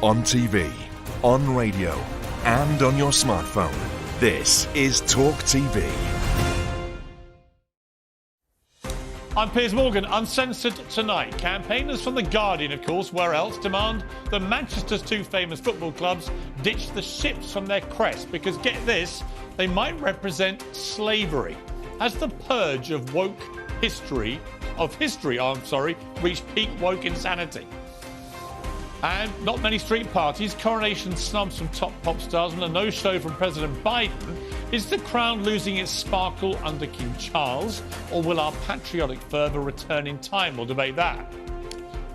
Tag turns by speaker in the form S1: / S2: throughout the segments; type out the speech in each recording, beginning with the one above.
S1: On TV, on radio, and on your smartphone. This is Talk TV.
S2: I'm Piers Morgan. Uncensored tonight. Campaigners from The Guardian, of course, where else, demand that Manchester's two famous football clubs ditch the ships from their crest because, get this, they might represent slavery. Has the purge of history reached peak woke insanity? And not many street parties, coronation snubs from top pop stars, and a no-show from President Biden. Is the crown losing its sparkle under King Charles, or will our patriotic fervour return in time? We'll debate that.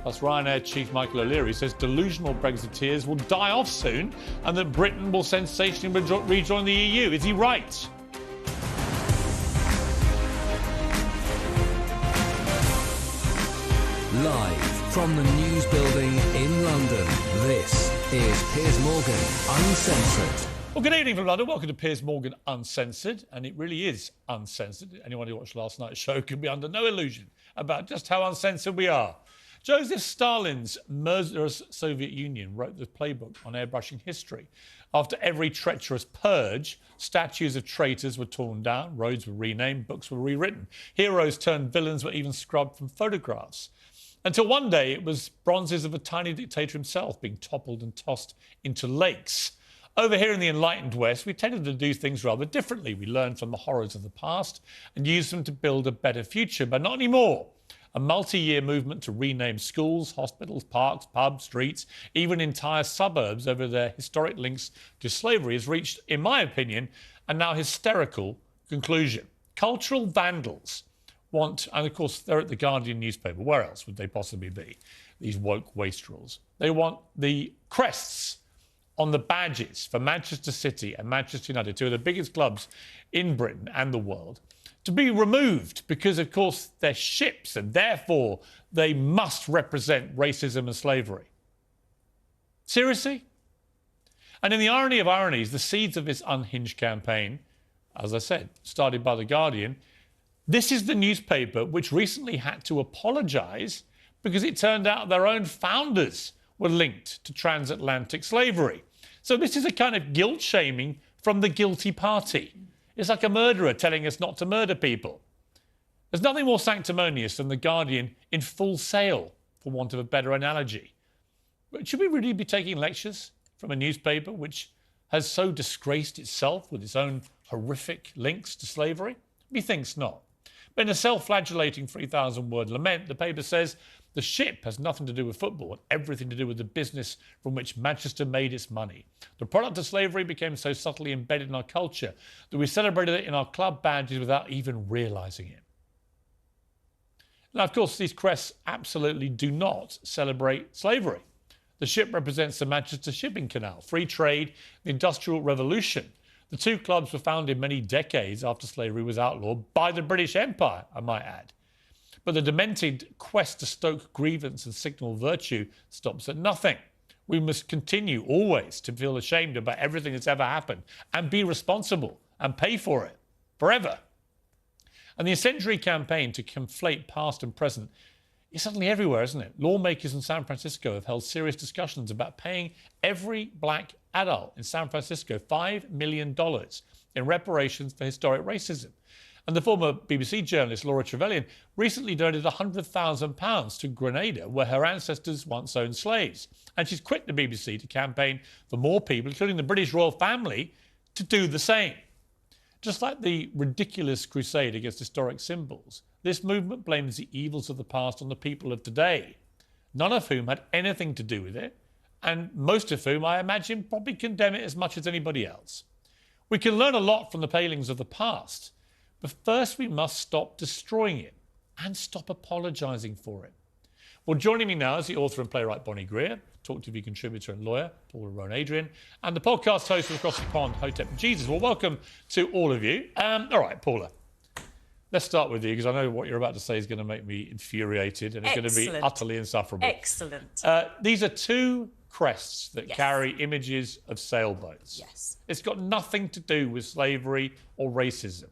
S2: Plus, Ryanair chief Michael O'Leary says delusional Brexiteers will die off soon and that Britain will sensationally rejoin the EU. Is he right?
S3: Live from the News Building in London, this is Piers Morgan Uncensored.
S2: Well, good evening from London. Welcome to Piers Morgan Uncensored. And it really is uncensored. Anyone who watched last night's show can be under no illusion about just how uncensored we are. Joseph Stalin's murderous Soviet Union wrote the playbook on airbrushing history. After every treacherous purge, statues of traitors were torn down, roads were renamed, books were rewritten. Heroes turned villains were even scrubbed from photographs. Until one day, it was bronzes of a tiny dictator himself being toppled and tossed into lakes. Over here in the enlightened West, we tended to do things rather differently. We learned from the horrors of the past and used them to build a better future, but not anymore. A multi-year movement to rename schools, hospitals, parks, pubs, streets, even entire suburbs over their historic links to slavery has reached, in my opinion, a now hysterical conclusion. Cultural vandals want, and of course they're at the Guardian newspaper, where else would they possibly be, these woke wastrels? They want the crests on the badges for Manchester City and Manchester United, two of the biggest clubs in Britain and the world, to be removed because, of course, they're ships and therefore they must represent racism and slavery. Seriously? And in the irony of ironies, the seeds of this unhinged campaign, as I said, started by The Guardian. This is the newspaper which recently had to apologise because it turned out their own founders were linked to transatlantic slavery. So this is a kind of guilt-shaming from the guilty party. It's like a murderer telling us not to murder people. There's nothing more sanctimonious than The Guardian in full sail, for want of a better analogy. But should we really be taking lectures from a newspaper which has so disgraced itself with its own horrific links to slavery? Methinks not. But in a self-flagellating 3,000-word lament, the paper says the ship has nothing to do with football and everything to do with the business from which Manchester made its money. The product of slavery became so subtly embedded in our culture that we celebrated it in our club badges without even realising it. Now, of course, these crests absolutely do not celebrate slavery. The ship represents the Manchester Shipping Canal, free trade, the Industrial Revolution. The two clubs were founded many decades after slavery was outlawed by the British Empire, I might add. But the demented quest to stoke grievance and signal virtue stops at nothing. We must continue always to feel ashamed about everything that's ever happened and be responsible and pay for it forever. And the incendiary campaign to conflate past and present is suddenly everywhere, isn't it? Lawmakers in San Francisco have held serious discussions about paying every black adult in San Francisco $5 million in reparations for historic racism. And the former BBC journalist Laura Trevelyan recently donated £100,000 to Grenada, where her ancestors once owned slaves. And she's quit the BBC to campaign for more people, including the British royal family, to do the same. Just like the ridiculous crusade against historic symbols, this movement blames the evils of the past on the people of today, none of whom had anything to do with it, and most of whom, I imagine, probably condemn it as much as anybody else. We can learn a lot from the failings of the past, but first we must stop destroying it and stop apologising for it. Well, joining me now is the author and playwright Bonnie Greer, Talk TV contributor and lawyer Paula Rowan Adrian, and the podcast host of Across the Pond, Hotep Jesus. Well, welcome to all of you. All right, Paula, let's start with you, because I know what you're about to say is going to make me infuriated and it's going to be utterly insufferable.
S4: Excellent.
S2: These are two crests that carry images of sailboats.
S4: Yes.
S2: It's got nothing to do with slavery or racism.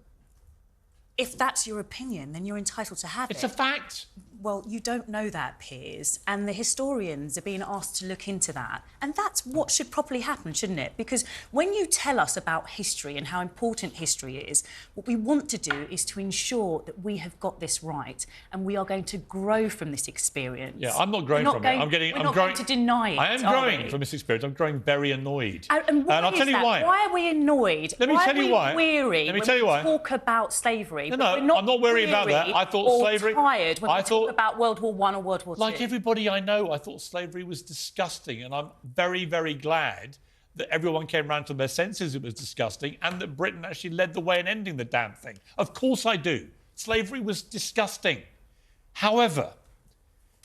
S4: If that's your opinion, then you're entitled to have it.
S2: It's a fact.
S4: Well, you don't know that, Piers, and the historians are being asked to look into that. And that's what should properly happen, shouldn't it? Because when you tell us about history and how important history is, what we want to do is to ensure that we have got this right and we are going to grow from this experience.
S2: Yeah, I'm not growing from it. I'm growing.
S4: Going to deny it.
S2: I am growing from this experience. I'm growing very annoyed.
S4: And
S2: I'll tell you why.
S4: Why are we annoyed?
S2: Let me tell you why.
S4: Why are we weary when we talk about slavery?
S2: No, I'm not worried about that. I thought slavery...
S4: tired when we talk about World War I or World War II.
S2: Like everybody I know, I thought slavery was disgusting, and I'm very, very glad that everyone came round to their senses it was disgusting and that Britain actually led the way in ending the damn thing. Of course I do. Slavery was disgusting. However,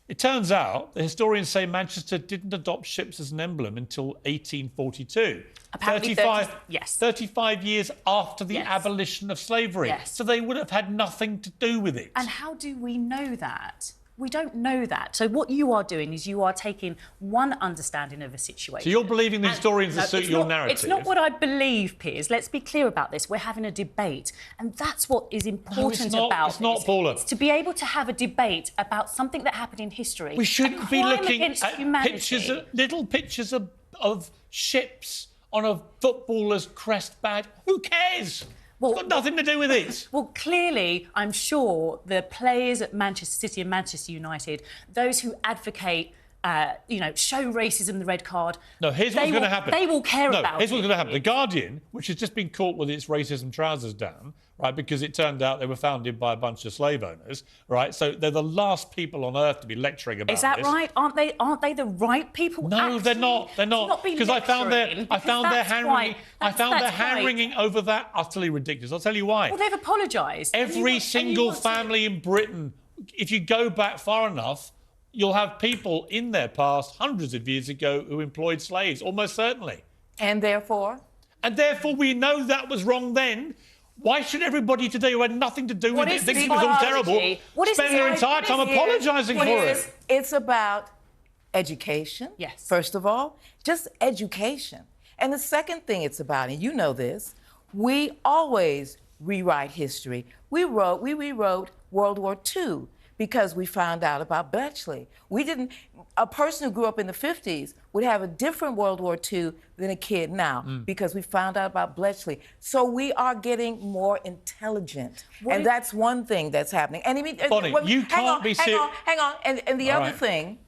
S2: it turns out the historians say Manchester didn't adopt ships as an emblem until 1842.
S4: Apparently
S2: 35 years after the abolition of slavery.
S4: Yes.
S2: So they would have had nothing to do with it.
S4: And how do we know that? We don't know that. So what you are doing is you are taking one understanding of a situation.
S2: So you're believing the historians that suit your narrative?
S4: It's not what I believe, Piers. Let's be clear about this. We're having a debate. And that's what is important about
S2: this. It's not, Paula.
S4: It's to be able to have a debate about something that happened in history.
S2: We shouldn't be looking at pictures, little pictures of ships on a footballer's crest badge. Who cares? Well, it's got nothing to do with it.
S4: Well, clearly, I'm sure the players at Manchester City and Manchester United, those who advocate, show racism, the red card...
S2: No, here's what's going to happen.
S4: They will care about it.
S2: Here's what's going to happen. The Guardian, which has just been caught with its racism trousers down, right, because it turned out they were founded by a bunch of slave owners, right? So they're the last people on earth to be lecturing about this.
S4: Is that right? Aren't they the right people?
S2: No,
S4: actually?
S2: they're not. They're not. Because I found their hand wringing over that utterly ridiculous. I'll tell you why.
S4: Well, they've apologised.
S2: Every single family in Britain, if you go back far enough, you'll have people in their past, hundreds of years ago, who employed slaves, almost certainly.
S5: And therefore?
S2: And therefore, we know that was wrong then. Why should everybody today who had nothing to do with it think it was all terrible spend their entire time apologising for it?
S5: It's about education,
S4: yes.
S5: First of all, just education. And the second thing it's about, and you know this, we always rewrite history. We rewrote World War II because we found out about Bletchley. A person who grew up in the 50s would have a different World War II than a kid now because we found out about Bletchley. So we are getting more intelligent. And that's one thing that's happening. And I mean,
S2: Bonnie, you can't be serious.
S5: Hang on. And the other thing,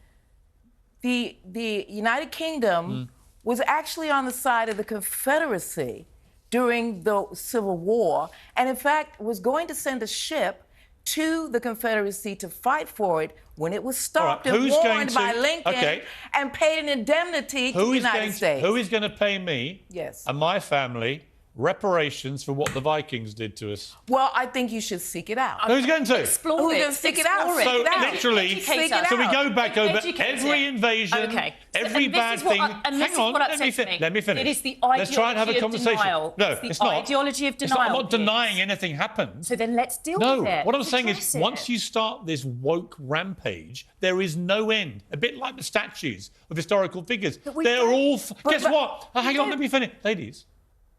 S5: the United Kingdom was actually on the side of the Confederacy during the Civil War, and in fact was going to send a ship to the Confederacy to fight for it when it was stopped and warned by Lincoln and paid an indemnity to the United States.
S2: Who is going to pay me and my family reparations for what the Vikings did to us?
S5: Well, I think you should seek it out.
S2: Who's going to?
S4: Explore it.
S5: Seek it out.
S2: So literally, so we go back over every invasion, every bad thing. Hang on, let me finish.
S4: It is the ideology
S2: Let's try and have a conversation.
S4: Denial.
S2: No, it's not.
S4: Ideology of denial.
S2: I'm not denying anything happened.
S4: So then let's deal with it.
S2: No, what I'm saying is once you start this woke rampage, there is no end. A bit like the statues of historical figures. They're all... Guess what? Hang on, let me finish. Ladies,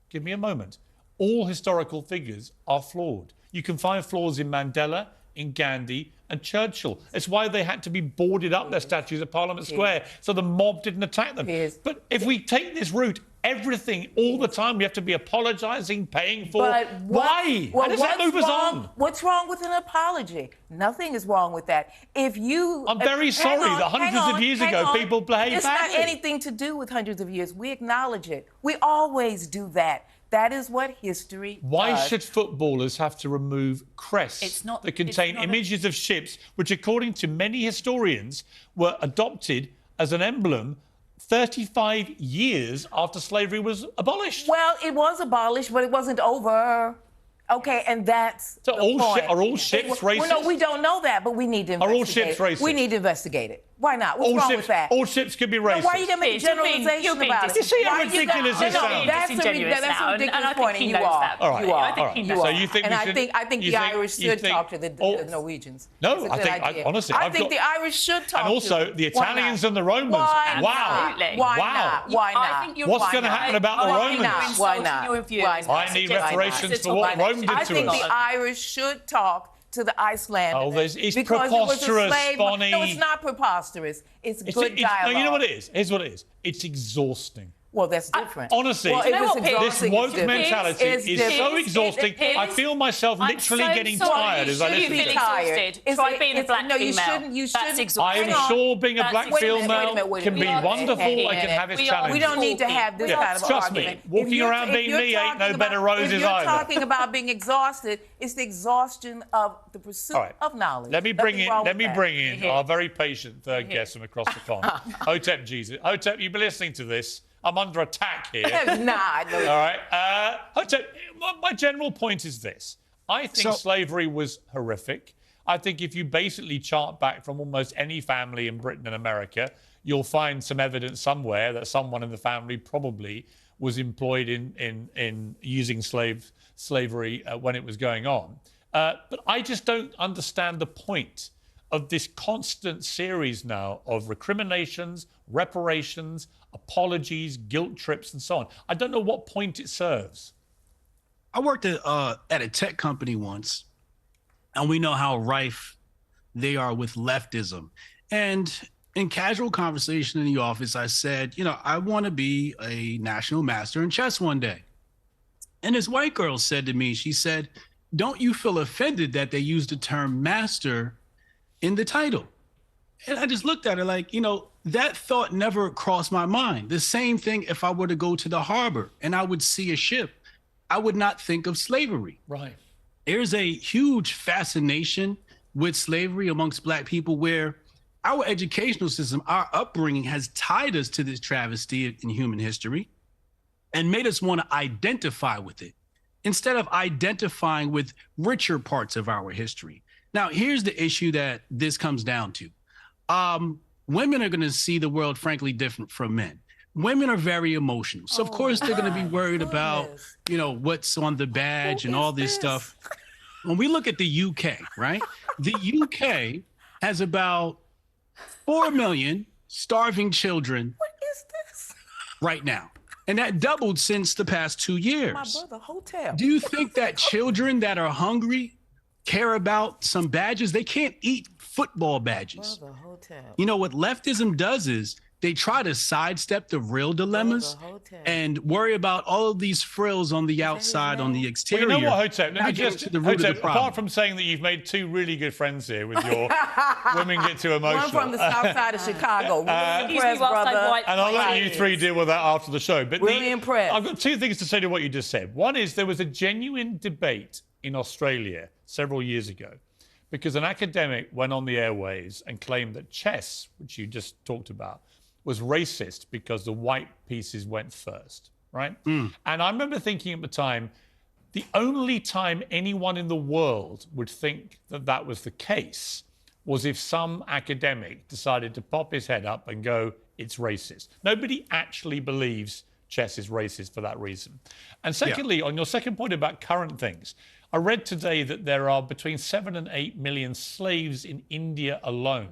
S2: give me a moment. All historical figures are flawed. You can find flaws in Mandela, in Gandhi and Churchill. It's why they had to be boarded up, their statues at Parliament Square, so the mob didn't attack them. But if we take this route, everything, all the time, we have to be apologising, paying for... Why? How does that move us on?
S5: What's wrong with an apology? Nothing is wrong with that. If you...
S2: I'm very sorry that hundreds of years ago people behaved badly.
S5: It's not anything to do with hundreds of years. We acknowledge it. We always do that. That is what history does.
S2: Why should footballers have to remove crests that contain images of ships, which, according to many historians, were adopted as an emblem 35 years after slavery was abolished?
S5: Well, it was abolished, but it wasn't over. Okay, and that's
S2: so are all ships racist?
S5: Well, no, we don't know that, but we need to investigate.
S2: Are all ships racist?
S5: We need to investigate it. Why not? What's wrong with that?
S2: All ships could be racist.
S5: Why are you going to make a generalization about it?
S2: You see how ridiculous this sounds?
S5: That's a ridiculous point, and you are.
S2: All right.
S5: You are.
S2: So you think
S5: and I think the Irish should talk to the Norwegians.
S2: No, honestly,
S5: I think the Irish should talk to them.
S2: And also the Italians and the Romans.
S5: Wow. Why not?
S2: What's going to happen about the Romans?
S5: Why not?
S2: I need reparations for what Rome did to us.
S5: I think the Irish should talk to the Iceland.
S2: Oh, it's
S5: because
S2: preposterous,
S5: it was a slave.
S2: Bonnie.
S5: No, it's not preposterous. It's good dialogue.
S2: No, you know what it is? Here's what it is. It's exhausting.
S5: Well, that's different.
S2: Honestly,
S5: well,
S2: this woke mentality is so exhausting.
S4: Piers,
S2: I feel myself literally getting tired as I listen to it.
S4: Tired. Try being a black female.
S5: You shouldn't.
S4: That's exhausting.
S2: I'm sure being a black female can be wonderful.
S5: Hey,
S2: I can have its challenges.
S5: We don't need to have this kind of
S2: trust
S5: argument.
S2: me, walking around being me ain't no better roses
S5: either. If you're
S2: either.
S5: talking about being exhausted, it's the exhaustion of the pursuit of knowledge.
S2: Let me bring in our very patient third guest from across the pond, Hotep Jesus. Hotep, you've been listening to this. I'm under attack here.
S5: Nah, no.
S2: All right. Hotep, my general point is this. I think slavery was horrific. I think if you basically chart back from almost any family in Britain and America, you'll find some evidence somewhere that someone in the family probably was employed in using slavery when it was going on. But I just don't understand the point of this constant series now of recriminations, reparations, apologies, guilt trips, and so on. I don't know what point it serves.
S6: I worked at a tech company once, and we know how rife they are with leftism. And in casual conversation in the office, I said, I want to be a national master in chess one day. And this white girl said to me, she said, don't you feel offended that they used the term master in the title? And I just looked at her like, that thought never crossed my mind. The same thing if I were to go to the harbor and I would see a ship, I would not think of slavery.
S2: Right.
S6: There's a huge fascination with slavery amongst Black people where our educational system, our upbringing has tied us to this travesty in human history and made us want to identify with it instead of identifying with richer parts of our history. Now, here's the issue that this comes down to. Women are going to see the world, frankly, different from men. Women are very emotional. So, of course, they're going to be worried about, what's on the badge and all this stuff. When we look at the UK, right? The UK has about 4 million starving children.
S5: What is this?
S6: Right now. And that doubled since the past 2 years.
S5: My brother, hotel.
S6: Do you think that children that are hungry care about some badges? They can't eat football badges.
S5: Brother, hotel.
S6: What leftism does is they try to sidestep the real dilemmas and worry about all of these frills on the outside, on the exterior.
S2: Well, you know what, Hotep? Let me
S6: just
S2: apart from saying that you've made two really good friends here with your women get too emotional.
S5: One from the south side of Chicago. Really impressed, brother.
S2: And I'll let you three deal with that after the show. But
S5: really impressed.
S2: I've got two things to say to what you just said. One is there was a genuine debate in Australia several years ago because an academic went on the airwaves and claimed that chess, which you just talked about, was racist because the white pieces went first, right? And I remember thinking at the time, the only time anyone in the world would think that that was the case was if some academic decided to pop his head up and go, it's racist. Nobody actually believes chess is racist for that reason. And secondly, on your second point about current things, I read today that there are between 7 and 8 million slaves in India alone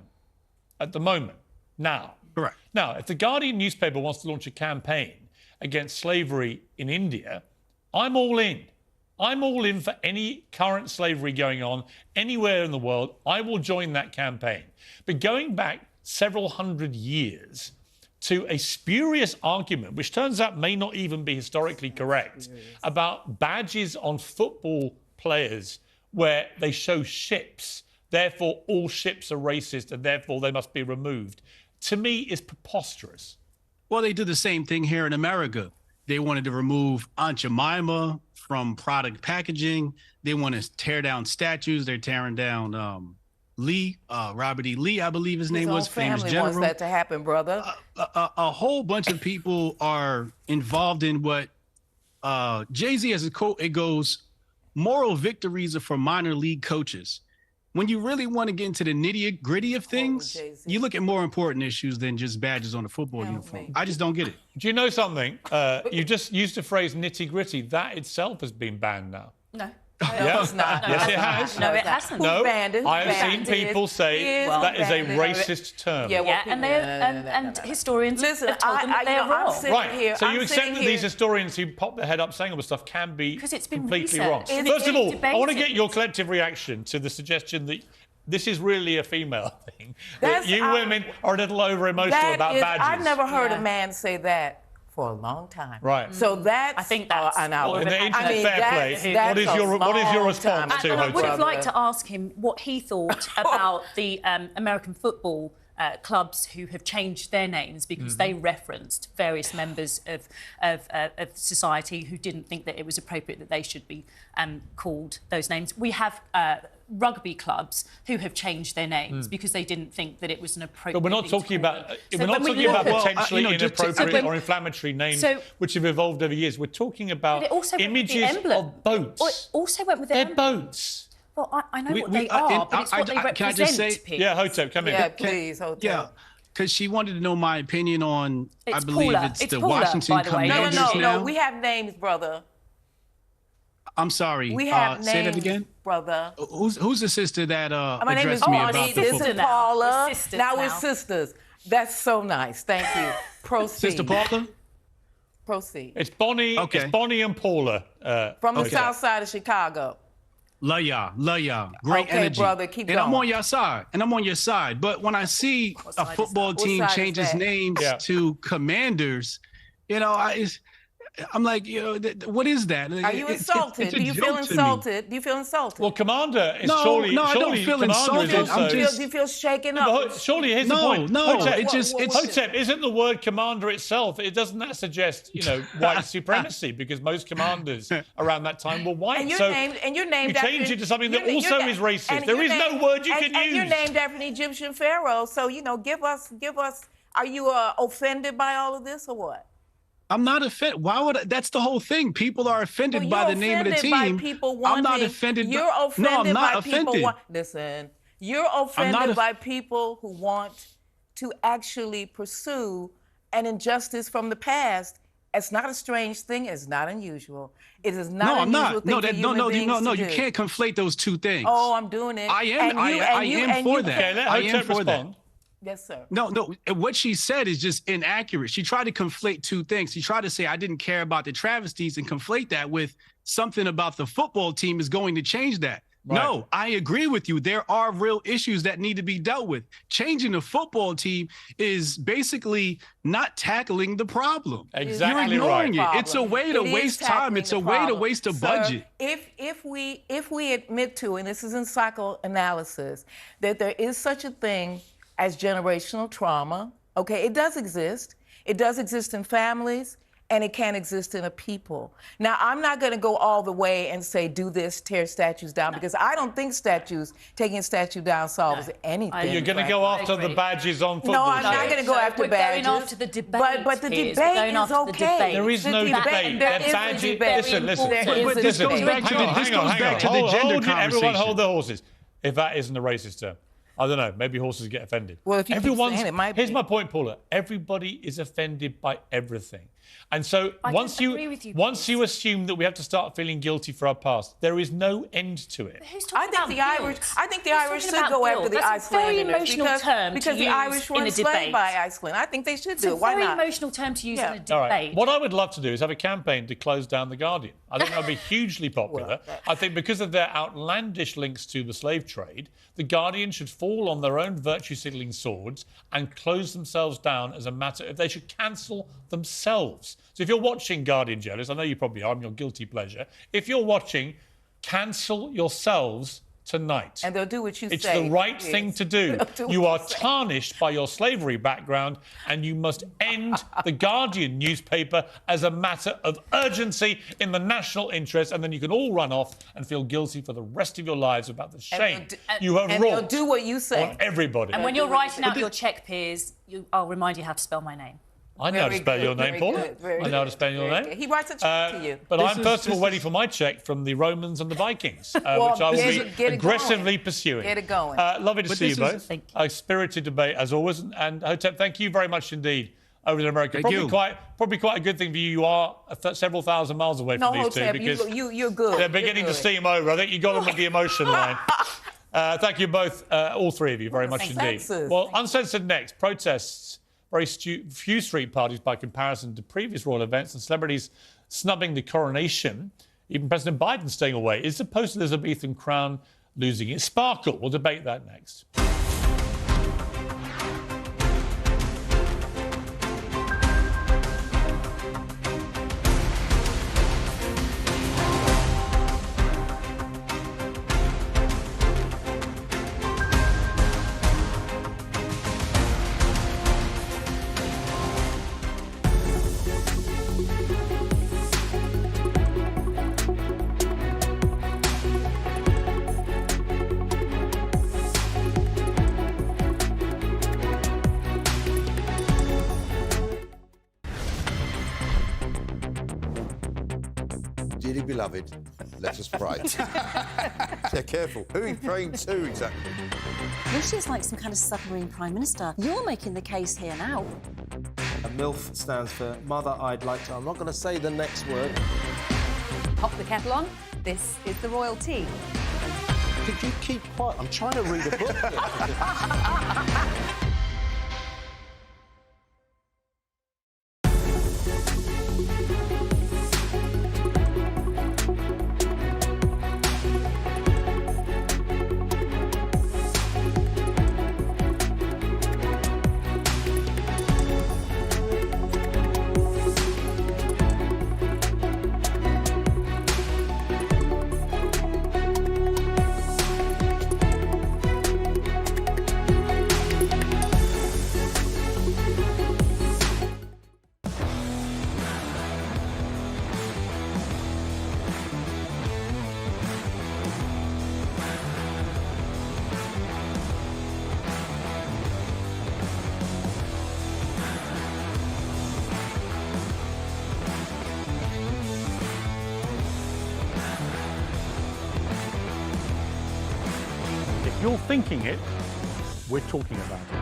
S2: at the moment, now.
S6: Correct.
S2: Now, if the Guardian newspaper wants to launch a campaign against slavery in India, I'm all in. I'm all in for any current slavery going on anywhere in the world. I will join that campaign. But going back several hundred years to a spurious argument, which turns out may not even be historically correct, about badges on football players where they show ships, therefore all ships are racist and therefore they must be removed, to me is preposterous.
S6: Well, they did the same thing here in America. They wanted to remove Aunt Jemima from product packaging. They want to tear down statues. They're tearing down Lee, Robert E. Lee, I believe his name was, famous general.
S5: Wants that to happen, brother.
S6: A whole bunch of people are involved in what Jay-Z has a quote. It goes, moral victories are for minor league coaches. When you really want to get into the nitty gritty of things, you look at more important issues than just badges on a football uniform. I just don't get it.
S2: Do you know something? You just used the phrase nitty gritty. That itself has been banned now.
S4: No.
S5: No, it's not.
S2: Yes, it has.
S4: No, it hasn't.
S2: No,
S5: banned it?
S2: I have
S5: Banned
S2: seen
S5: it.
S2: people say
S5: Well,
S2: that is a
S5: banned it.
S2: racist term.
S5: Yeah, well,
S4: Yeah, and they and historians
S5: Listen,
S4: have told them that they're
S5: I'm
S4: wrong.
S5: sitting
S2: Right,
S5: here.
S2: so
S5: I'm
S2: you accept
S5: sitting
S2: that
S5: here.
S2: these historians who pop their head up saying all this stuff can be
S4: 'Cause it's been
S2: completely
S4: researched.
S2: wrong.
S4: It's
S2: First of all,
S4: been
S2: I want to get
S4: debated.
S2: your collective reaction to the suggestion that this is really a female thing.
S5: That's-
S2: That you women are a little over-emotional
S5: That
S2: about
S5: is,
S2: badges.
S5: I've never heard
S4: Yeah.
S5: a man say that for a long time.
S2: Right.
S5: So that's
S4: I think that's
S5: an
S2: Well,
S5: hour.
S2: in the interest
S5: I mean,
S2: fair
S5: that's-
S2: play,
S5: that's
S2: what is
S5: a
S2: your
S5: long
S2: response
S5: time.
S2: to
S4: And I would have
S2: Hotep?
S4: liked to ask him what he thought about the American football clubs who have changed their names because they referenced various members of society who didn't think that it was appropriate that they should be called those names. We have rugby clubs who have changed their names because they didn't think that it was an appropriate.
S2: But we're not
S4: thing to
S2: talking
S4: call
S2: about
S4: them.
S2: we're
S4: So
S2: not
S4: when we
S2: talking
S4: look
S2: about
S4: at-
S2: potentially
S6: just to-
S2: inappropriate
S4: so
S2: or inflammatory names
S4: so-
S2: which have evolved over years. We're talking about
S4: But it also went with the
S2: images
S4: emblem.
S2: of boats.
S4: Well, it also went with the
S2: They're
S4: emblem.
S2: boats.
S4: Well, I know
S6: We-
S4: what
S6: we-
S4: they are, but it's what they
S6: can I
S4: represent.
S6: just say-
S4: Piers.
S2: Yeah, Hotep, come in.
S5: Yeah, please, Hotel.
S6: Yeah, because she wanted to know my opinion on, I
S4: It's
S6: believe
S4: Paula.
S6: it's
S4: It's
S6: the
S4: Paula,
S6: Washington
S4: by the way.
S5: No,
S6: Commanders now.
S5: no. We have names, brother.
S6: I'm sorry.
S5: We have names,
S6: say that again.
S5: brother.
S6: Who's the sister that
S5: My name is
S6: addressed me
S5: Bonnie.
S6: about the
S5: This
S6: football?
S5: is
S4: now.
S5: Paula.
S4: We're sisters
S5: Now we're
S4: now.
S5: sisters. That's so nice. Thank you. Proceed.
S6: Sister Paula?
S5: Proceed.
S2: It's Bonnie.
S6: Okay.
S2: It's Bonnie and Paula.
S5: From the
S2: Hotep.
S5: south side of Chicago.
S6: Love y'all. Love y'all. Great
S5: Okay,
S6: energy.
S5: brother, keep
S6: and I'm
S5: going.
S6: on your side. And I'm on your side. But when I see a
S4: side is
S6: football
S4: that?
S6: team
S5: What side
S6: change
S5: is
S6: its
S5: that?
S6: names
S2: Yeah.
S6: to Commanders, I'm like, what is that?
S5: Are you insulted?
S6: It's a
S5: Do you feel
S6: joke to me.
S5: insulted? Do you feel insulted?
S2: Well, Commander is
S6: No,
S2: surely.
S6: no, I don't
S2: surely
S6: feel
S2: Commander
S6: insulted.
S2: Is also,
S6: I'm just-
S5: do you feel shaken up?
S2: But surely here's the
S6: No,
S2: point.
S6: no,
S2: Hotep,
S6: it just it's
S2: Hotep, isn't the word commander itself? It doesn't that suggest white supremacy because most commanders around that time were white.
S5: And you're
S2: so
S5: named
S2: you
S5: after,
S2: change it to something that
S5: you're
S2: also
S5: na-
S2: is racist.
S5: and
S2: There
S5: you're
S2: is no
S5: named-
S2: word you
S5: and,
S2: can
S5: and
S2: use.
S5: you're named after an Egyptian pharaoh. So give us. Are you offended by all of this or what?
S6: I'm not offended. Why would that's the whole thing? People are offended by the name of the team.
S5: By people wanting,
S6: I'm not offended.
S5: You're
S6: no,
S5: offended
S6: I'm not
S5: by
S6: offended.
S5: people. Listen, you're offended by people who want to actually pursue an injustice from the past. It's not a strange thing. It's not unusual. It is not
S6: No, I'm
S5: unusual
S6: not.
S5: thing for human beings to
S6: You
S5: do.
S6: can't conflate those two things.
S5: Oh, I'm doing it.
S6: I am. I am for that.
S2: Okay, let
S6: I am
S2: Hotep
S6: for that.
S2: respond.
S5: Yes, sir.
S6: No. What she said is just inaccurate. She tried to conflate two things. She tried to say I didn't care about the travesties and conflate that with something about the football team is going to change that.
S2: Right.
S6: No, I agree with you. There are real issues that need to be dealt with. Changing the football team is basically not tackling the problem.
S2: Exactly
S6: You're ignoring
S2: right.
S6: it. It's a way to
S5: It is
S6: waste time.
S5: tackling
S6: It's
S5: the
S6: a way to
S5: problem.
S6: waste a
S5: Sir,
S6: budget.
S5: If we admit to, and this is in psychoanalysis, that there is such a thing as generational trauma, okay, it does exist. It does exist in families, and it can exist in a people. Now, I'm not going to go all the way and say, do this, tear statues down, because I don't think taking a statue down solves anything.
S2: You're going to go after the badges on football.
S5: No, I'm not
S2: shows.
S5: going to go after
S4: We're
S5: badges.
S4: going after the debate.
S5: But the
S4: Piers.
S5: debate
S4: We're going
S5: is
S4: after the
S5: okay.
S4: debate.
S2: There is
S5: The
S2: no debate.
S5: There
S2: They're
S5: is a
S2: badges.
S5: debate.
S2: Listen.
S6: But this
S5: Listen,
S6: goes back to the
S2: Hang on.
S6: gender
S2: Everyone
S6: conversation.
S2: hold their horses. If that isn't a racist term. I don't know. Maybe horses get offended.
S5: Well, if you keep saying it might
S2: Here's
S5: be.
S2: my point, Paula. Everybody is offended by everything. And so
S4: I
S2: once
S4: don't agree with you,
S2: once
S4: Piers.
S2: you assume that we have to start feeling guilty for our past, there is no end to it.
S4: Who's
S5: I
S4: talking
S5: think the
S4: about
S5: Irish.
S4: guilt?
S5: I think the
S4: Who's
S5: Irish
S4: talking
S5: should
S4: about
S5: go
S4: guilt?
S5: after the
S4: That's a very
S5: Icelanders
S4: emotional term
S5: because
S4: to
S5: the
S4: use
S5: Irish
S4: in
S5: were
S4: a
S5: enslaved
S4: debate.
S5: by Iceland. I think they should
S4: It's
S5: do
S4: a
S5: it. Why
S4: very
S5: not?
S4: emotional term to use
S5: Yeah.
S4: in a debate.
S2: All right. What I would love to do is have a campaign to close down The Guardian. I think that would be hugely popular. I think because of their outlandish links to the slave trade, The Guardian should fall on their own virtue-signaling swords and close themselves down as a matter of they should cancel themselves. So if you're watching Guardian journalists, I know you probably are, I'm your guilty pleasure. If you're watching, cancel yourselves tonight.
S5: And they'll do what you
S2: It's
S5: say.
S2: the right
S5: Yes.
S2: thing to do.
S5: They'll do
S2: You
S5: what
S2: are
S5: you say.
S2: tarnished by your slavery background, and you must end the Guardian newspaper as a matter of urgency in the national interest, and then you can all run off and feel guilty for the rest of your lives about the shame you have
S5: And they'll
S2: wrought
S5: do what you say.
S2: on everybody.
S4: And when you're writing out your check, Piers, I'll remind you how to spell my name.
S2: I know how to
S5: Very
S2: spell your
S5: good,
S2: name,
S5: very
S2: Paula.
S5: good, very
S2: I know how to spell your
S5: very
S2: name.
S5: good. He writes a check to you.
S2: But
S6: This
S2: I'm
S6: is-
S2: first of all
S6: this
S2: waiting
S6: is-
S2: for my check from the Romans and the Vikings,
S5: Well,
S2: which I will
S5: get
S2: be
S5: it going.
S2: aggressively pursuing.
S5: Get it going.
S2: Lovely to
S6: But
S2: see you
S6: this is-
S2: both.
S4: Thank you.
S2: A spirited debate as always. And Hotep, thank you very much indeed over in America.
S6: Thank you.
S2: Probably quite a good thing for you. You are several thousand miles away from these two because
S5: you're good.
S2: they're beginning to steam over. I think you got them with the emotion line. Thank you both, all three of you, very much indeed. Well, Uncensored next. Protests, very few street parties by comparison to previous royal events, and celebrities snubbing the coronation. Even President Biden staying away. Is the post-Elizabethan crown losing its sparkle? We'll debate that next.
S7: Dearly beloved, let us pray. Yeah, careful. Who are you praying to exactly?
S8: This is like some kind of submarine prime minister. You're making the case here now.
S9: A MILF stands for Mother I'd Like to... I'm not going to say the next word.
S10: Pop the kettle on. This is the royal tea.
S9: Could you keep quiet? I'm trying to read a book here.
S2: If you're thinking it, we're talking about it.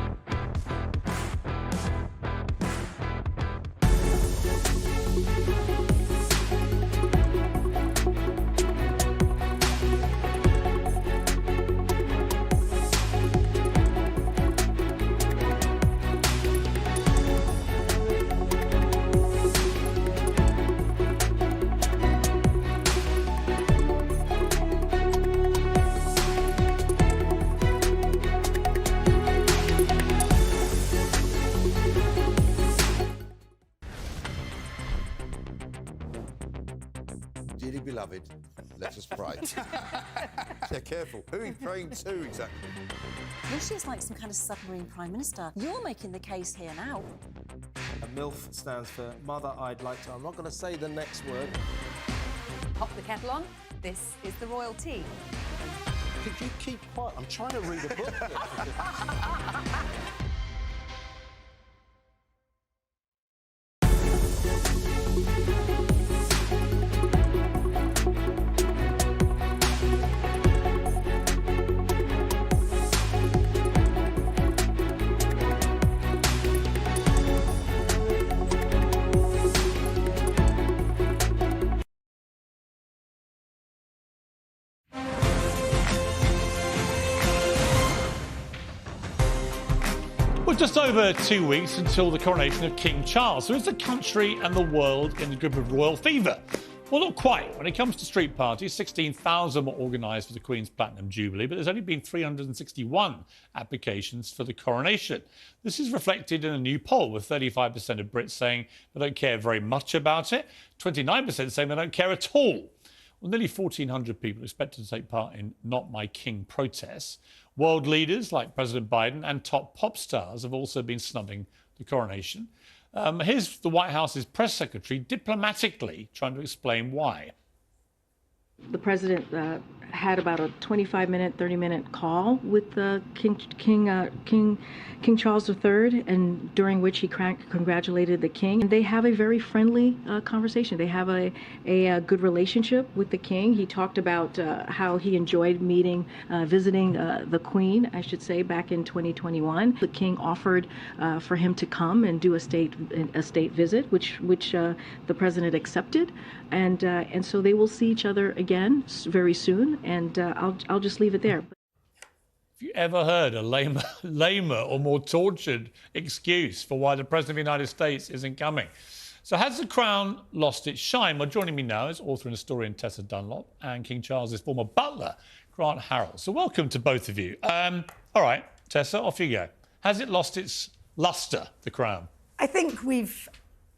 S7: Dearly beloved, let us pray. Yeah, careful. Who are you praying to exactly?
S8: This is like some kind of submarine prime minister. You're making the case here now.
S9: A MILF stands for Mother I'd Like to... I'm not going to say the next word.
S10: Pop the kettle on. This is the royal tea.
S9: Could you keep quiet? I'm trying to read a book here.
S2: Well, just over 2 weeks until the coronation of King Charles. So is the country and the world in the grip of royal fever? Well, not quite. When it comes to street parties, 16,000 were organised for the Queen's Platinum Jubilee, but there's only been 361 applications for the coronation. This is reflected in a new poll, with 35% of Brits saying they don't care very much about it, 29% saying they don't care at all. Well, nearly 1,400 people expected to take part in Not My King protests. World leaders like President Biden and top pop stars have also been snubbing the coronation. Here's the White House's press secretary diplomatically trying to explain why.
S11: The president had about a 25-minute, 30-minute call with King Charles III, and during which he congratulated the king. And they have a very friendly conversation. They have a good relationship with the king. He talked about how he enjoyed visiting the queen, I should say, back in 2021. The king offered for him to come and do a state visit, which the president accepted, and so they will see each other again very soon. And I'll just leave it there.
S2: Have you ever heard a lamer or more tortured excuse for why the President of the United States isn't coming? So has the Crown lost its shine? Well, joining me now is author and historian Tessa Dunlop and King Charles's former butler, Grant Harrell. So welcome to both of you. All right, Tessa, off you go. Has it lost its lustre, the Crown?
S12: I think we've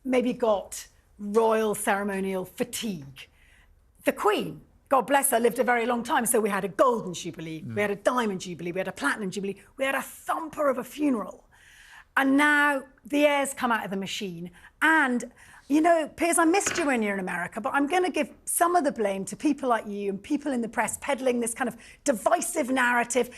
S12: maybe got royal ceremonial fatigue. The Queen, God bless her, lived a very long time. So we had a golden jubilee, we had a diamond jubilee, we had a platinum jubilee, we had a thumper of a funeral. And now the air's come out of the machine. And, you know, Piers, I missed you when you're in America, but I'm going to give some of the blame to people like you and people in the press peddling this kind of divisive narrative,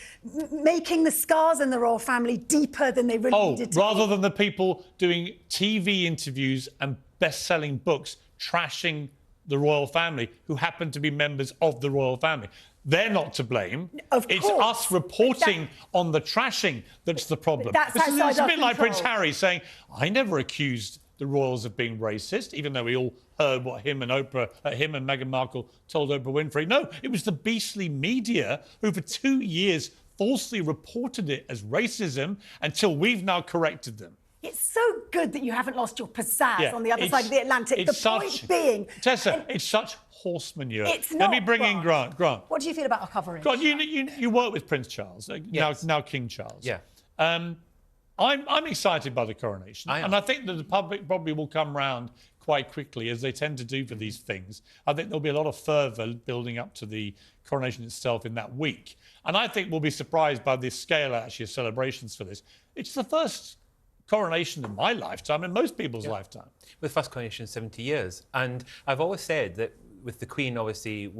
S12: making the scars in the royal family deeper than they really needed to be.
S2: Rather than the people doing TV interviews and best-selling books trashing the royal family, who happen to be members of the royal family. They're not to blame.
S12: Of
S2: it's
S12: course.
S2: us reporting on the trashing that's the problem.
S12: That's
S2: It's a bit like
S12: control.
S2: Prince Harry saying, I never accused the royals of being racist, even though we all heard what him and Meghan Markle told Oprah Winfrey. No, it was the beastly media who for 2 years falsely reported it as racism until we've now corrected them.
S12: It's so good that you haven't lost your pizzazz on the other side of the Atlantic. The point being...
S2: Tessa, it's such horse manure.
S12: It's
S2: Let
S12: not,
S2: me bring in Grant. Grant.
S12: What do you feel about our coverage?
S2: Grant, you work with Prince Charles, now King Charles.
S13: Yeah.
S2: I'm excited by the coronation. And I think that the public probably will come round quite quickly, as they tend to do for these things. I think there'll be a lot of fervour building up to the coronation itself in that week. And I think we'll be surprised by the scale, actually, of celebrations for this. It's the first coronation in my lifetime, in most people's lifetime.
S13: With first coronation in 70 years. And I've always said that with the Queen, obviously,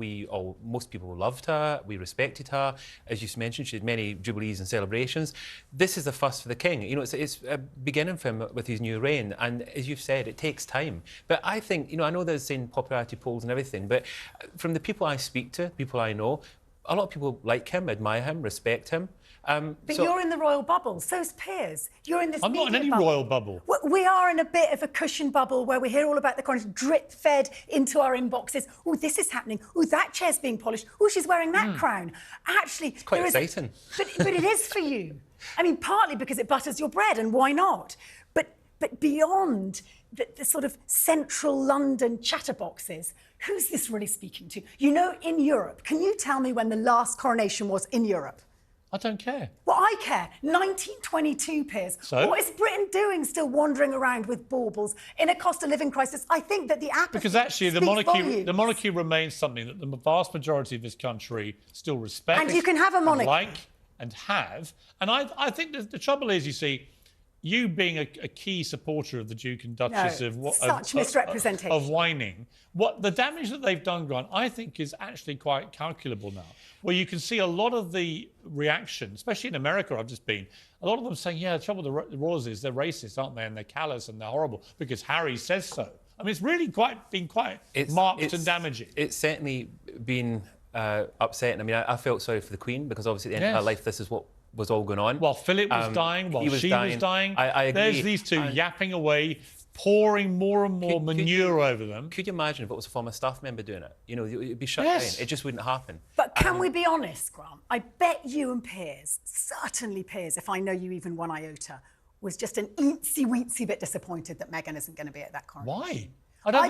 S13: most people loved her, we respected her. As you mentioned, she had many jubilees and celebrations. This is the first for the King. You know, it's a beginning for him with his new reign. And as you've said, it takes time. But I think, you know, I know there's saying popularity polls and everything, but from the people I speak to, people I know, a lot of people like him, admire him, respect him.
S12: But you're in the royal bubble, so's Piers. You're in this
S2: I'm not in any
S12: bubble.
S2: royal bubble.
S12: We are in a bit of a cushion bubble where we hear all about the coronation, drip-fed into our inboxes. Oh, this is happening. Oh, that chair's being polished. Oh, she's wearing that crown. Actually,
S13: it's quite exciting.
S12: But it is for you. I mean, partly because it butters your bread, and why not? But beyond the sort of central London chatterboxes, who's this really speaking to? You know, in Europe, can you tell me when the last coronation was in Europe?
S2: I don't care.
S12: Well, I care. 1922, Piers.
S2: So?
S12: What is Britain doing still wandering around with baubles in a cost of living crisis? I think that the apathy
S2: Because actually the
S12: speaks
S2: monarchy remains something that the vast majority of this country still respects.
S12: And you can have a monarchy.
S2: Like and have. And I think that the trouble is, you see, you being a key supporter of the Duke and Duchess
S12: misrepresentation
S2: of whining, what the damage that they've done, Grant, I think is actually quite calculable now. Where you can see a lot of the reaction, especially in America, I've just been, a lot of them saying, yeah, the trouble with the royals is they're racist, aren't they? And they're callous and they're horrible because Harry says so. I mean, it's really been quite marked and damaging.
S13: It's certainly been upsetting. I mean, I felt sorry for the Queen because obviously at the end of her life, this is what was all going on.
S2: While Philip was dying, while she was dying,
S13: I agree.
S2: There's these two yapping away, pouring more and more manure over them.
S13: Could you imagine if it was a former staff member doing it? You know, it'd be shut down. It just wouldn't happen.
S12: But can we be honest, Grant? I bet you and Piers, certainly Piers, if I know you even one iota, was just an eensy-weensy bit disappointed that Meghan isn't going to be at that coronation.
S2: Why?
S12: I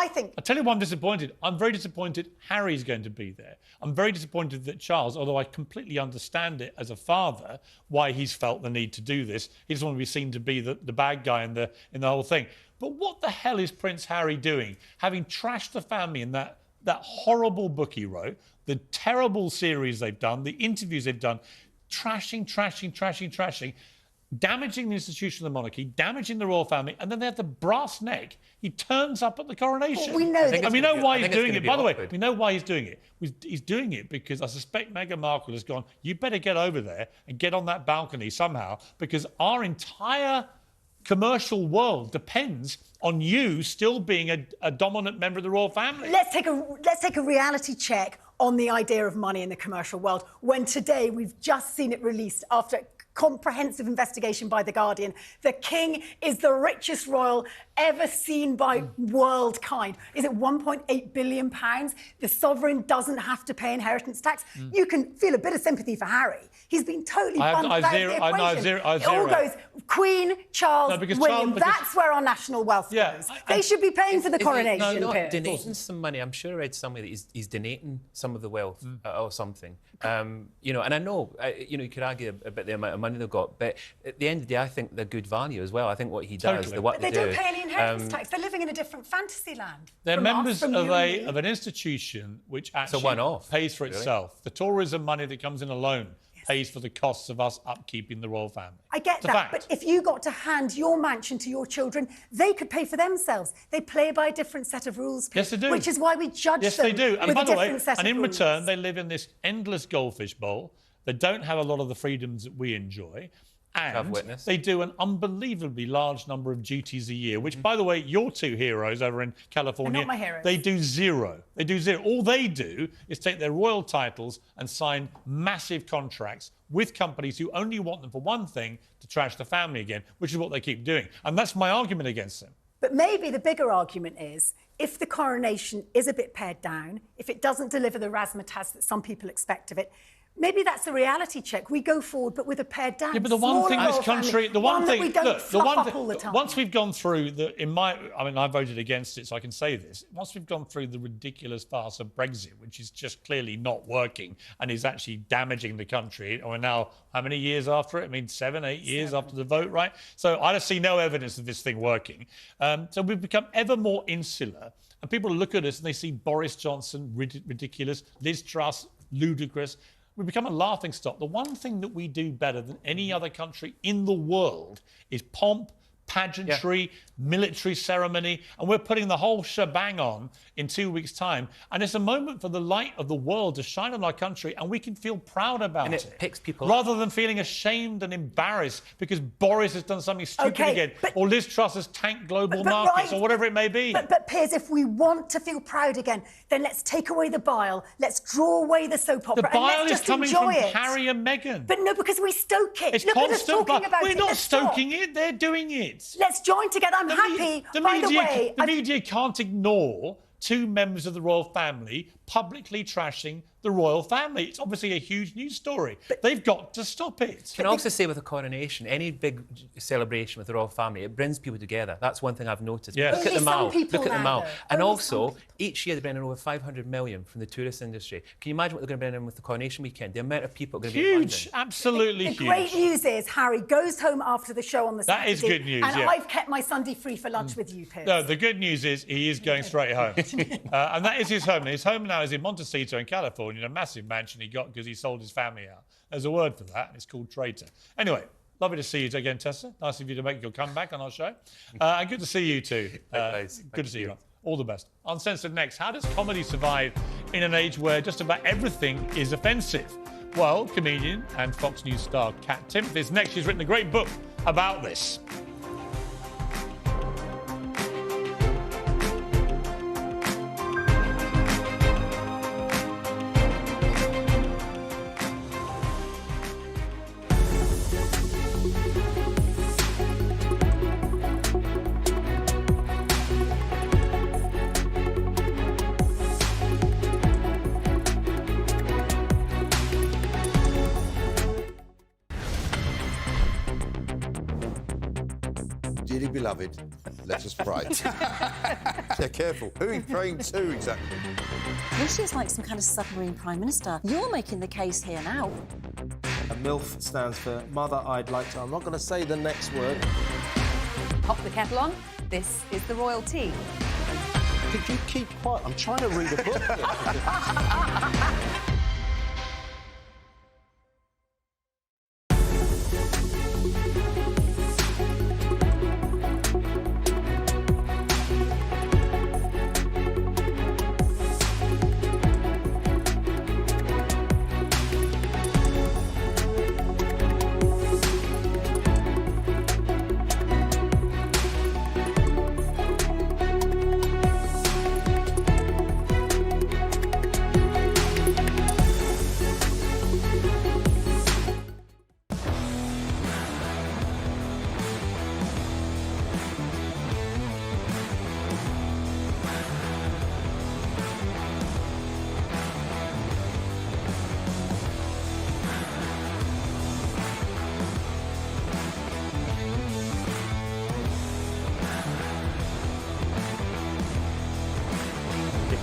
S12: think...
S2: I'll tell you why I'm disappointed. I'm very disappointed Harry's going to be there. I'm very disappointed that Charles, although I completely understand it as a father, why he's felt the need to do this. He doesn't want to be seen to be the bad guy in the whole thing. But what the hell is Prince Harry doing, having trashed the family in that horrible book he wrote, the terrible series they've done, the interviews they've done, trashing. damaging the institution of the monarchy, damaging the royal family, and then they have the brass neck. He turns up at the coronation.
S12: Well, we know that.
S2: And we know why he's doing it. By the way,
S13: awkward.
S2: we know why he's doing it. He's doing it because I suspect Meghan Markle has gone, you better get over there and get on that balcony somehow, because our entire commercial world depends on you still being a dominant member of the royal family.
S12: Let's take a reality check on the idea of money in the commercial world, when today we've just seen it released after comprehensive investigation by The Guardian. The King is the richest royal ever seen by world kind. Is it £1.8 billion? The sovereign doesn't have to pay inheritance tax. You can feel a bit of sympathy for Harry. He's been totally bumped out of the equation. It all goes Queen, Charles, William. That's where our national wealth goes. They should be paying for the coronation.
S13: No, not donating some money. I'm sure I read somewhere that he's donating some of the wealth or something. You know, and I know, you know, you could argue about the amount of money they've got, but at the end of the day, I think they're good value as well. I think what he does, the work
S12: they don't pay any inheritance tax. They're living in a different fantasy land.
S2: They're members of an institution which actually pays for itself. The tourism money that comes in alone pays for the costs of us upkeeping the royal family.
S12: I get that, but if you got to hand your mansion to your children, they could pay for themselves. They play by a different set of rules.
S2: Yes, they do.
S12: Which is why we judge them.
S2: Yes, they do. And
S12: with
S2: by
S12: a
S2: the way,
S12: different set
S2: and
S12: of
S2: in
S12: rules.
S2: return, they live in this endless goldfish bowl. They don't have a lot of the freedoms that we enjoy. And they do an unbelievably large number of duties a year, which, by the way, your two heroes over in California,
S12: not my heroes.
S2: they do zero. They do zero. All they do is take their royal titles and sign massive contracts with companies who only want them for one thing, to trash the family again, which is what they keep doing. And that's my argument against them.
S12: But maybe the bigger argument is, if the coronation is a bit pared down, if it doesn't deliver the razzmatazz that some people expect of it, maybe that's a reality check. We go forward, but with a pared down.
S2: Yeah, but the one thing this country, the one thing,
S12: we don't
S2: look, the one
S12: all the time.
S2: once we've gone through I voted against it, so I can say this. Once we've gone through the ridiculous farce of Brexit, which is just clearly not working and is actually damaging the country, and we're now how many years after it? I mean, 7, 8 years after the vote, right? So I see no evidence of this thing working. So we've become ever more insular, and people look at us and they see Boris Johnson ridiculous, Liz Truss ludicrous. We become a laughingstock. The one thing that we do better than any other country in the world is pomp, pageantry, military ceremony, and we're putting the whole shebang on in 2 weeks' time. And it's a moment for the light of the world to shine on our country, and we can feel proud about it.
S13: And it picks people
S2: rather than feeling ashamed and embarrassed because Boris has done something stupid again, or Liz Truss has tanked global markets, or whatever it may be.
S12: But Piers, if we want to feel proud again, then let's take away the bile, let's draw away the soap opera,
S2: The bile
S12: and let's
S2: is
S12: just
S2: coming
S12: enjoy
S2: from
S12: it.
S2: Harry and Meghan.
S12: But no, because we stoke it.
S2: It's
S12: Look at us
S2: constant.
S12: talking about
S2: We're
S12: it.
S2: not
S12: Let's stop.
S2: stoking it. They're doing it.
S12: Let's join together. I'm happy. By the way,
S2: the media can't ignore two members of the royal family publicly trashing the royal family. It's obviously a huge news story. They've got to stop it.
S13: Can I also say with a coronation, any big celebration with the royal family, it brings people together. That's one thing I've noticed.
S2: Yes.
S13: Look at the Mall. Look at the Mall. And
S12: Only
S13: also, each year they bring in over 500 million from the tourist industry. Can you imagine what they're going to bring in with the coronation weekend? The amount of people are going to be in London.
S2: Huge, absolutely
S12: the
S2: huge.
S12: great news is Harry goes home after the show on the Saturday.
S2: That is good news,
S12: And
S2: yeah.
S12: I've kept my Sunday free for lunch with you, Piers.
S2: No, the good news is he is going straight home. And that is his home. His home now is in Montecito in California, in a massive mansion he got because he sold his family out. There's a word for that, and it's called traitor. Anyway, lovely to see you again, Tessa. Nice of you to make your comeback on our show. And good to see you too. Good to see you. All the best. Uncensored next. How does comedy survive in an age where just about everything is offensive? Well, comedian and Fox News star Kat Timothy is next. She's written a great book about this.
S7: Dearly beloved, let us pray. Yeah, careful. Who are you praying to exactly?
S8: Rishi's like some kind of submarine prime minister. You're making the case here now.
S9: And MILF stands for Mother I'd Like to. I'm not going to say the next word.
S10: Pop the kettle on. This is the royal tea.
S9: Could you keep quiet? I'm trying to read a book here.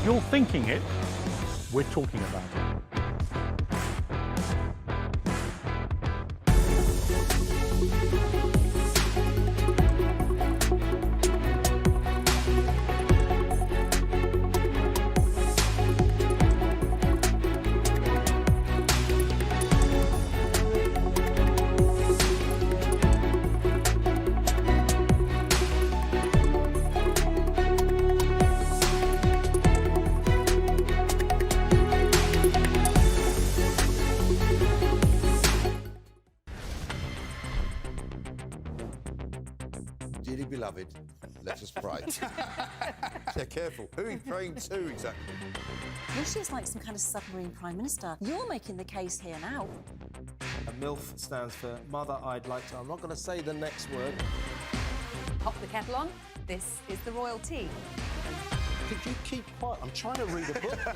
S2: You're thinking it, we're talking about it.
S7: Dearly beloved, let us pray. Yeah, careful. Who are you praying to exactly?
S8: This is like some kind of submarine prime minister. You're making the case here now.
S9: And MILF stands for Mother I'd Like to. I'm not going to say the next word.
S10: Pop the kettle on. This is the royal tea.
S9: Could you keep quiet? I'm trying to read a book here.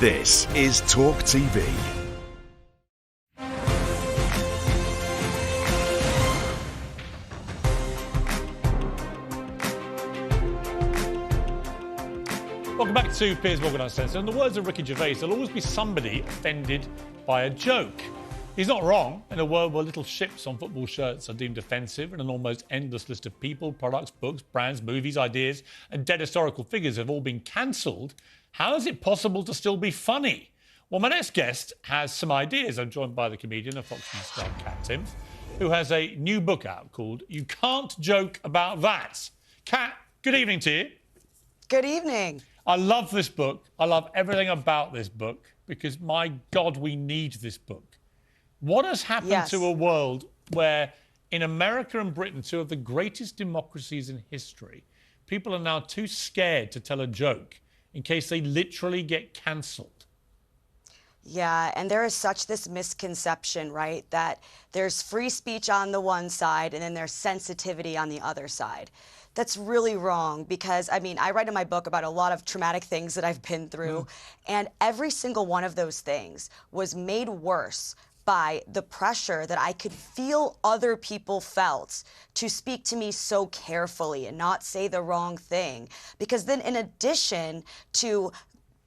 S1: This is Talk TV.
S2: Welcome back to Piers Morgan Uncensored. In the words of Ricky Gervais, there'll always be somebody offended by a joke. He's not wrong. In a world where little ships on football shirts are deemed offensive and an almost endless list of people, products, books, brands, movies, ideas and dead historical figures have all been cancelled, how is it possible to still be funny? Well, my next guest has some ideas. I'm joined by the comedian and Fox News star Kat Timms, who has a new book out called You Can't Joke About That. Kat, good evening to you.
S14: Good evening.
S2: I love this book. I love everything about this book because, my God, we need this book. What has happened to a world where, in America and Britain, two of the greatest democracies in history, people are now too scared to tell a joke in case they literally get cancelled?
S14: Yeah, and there is such this misconception, right, that there's free speech on the one side and then there's sensitivity on the other side. That's really wrong because, I mean, I write in my book about a lot of traumatic things that I've been through, and every single one of those things was made worse by the pressure that I could feel other people felt to speak to me so carefully and not say the wrong thing. Because then, in addition to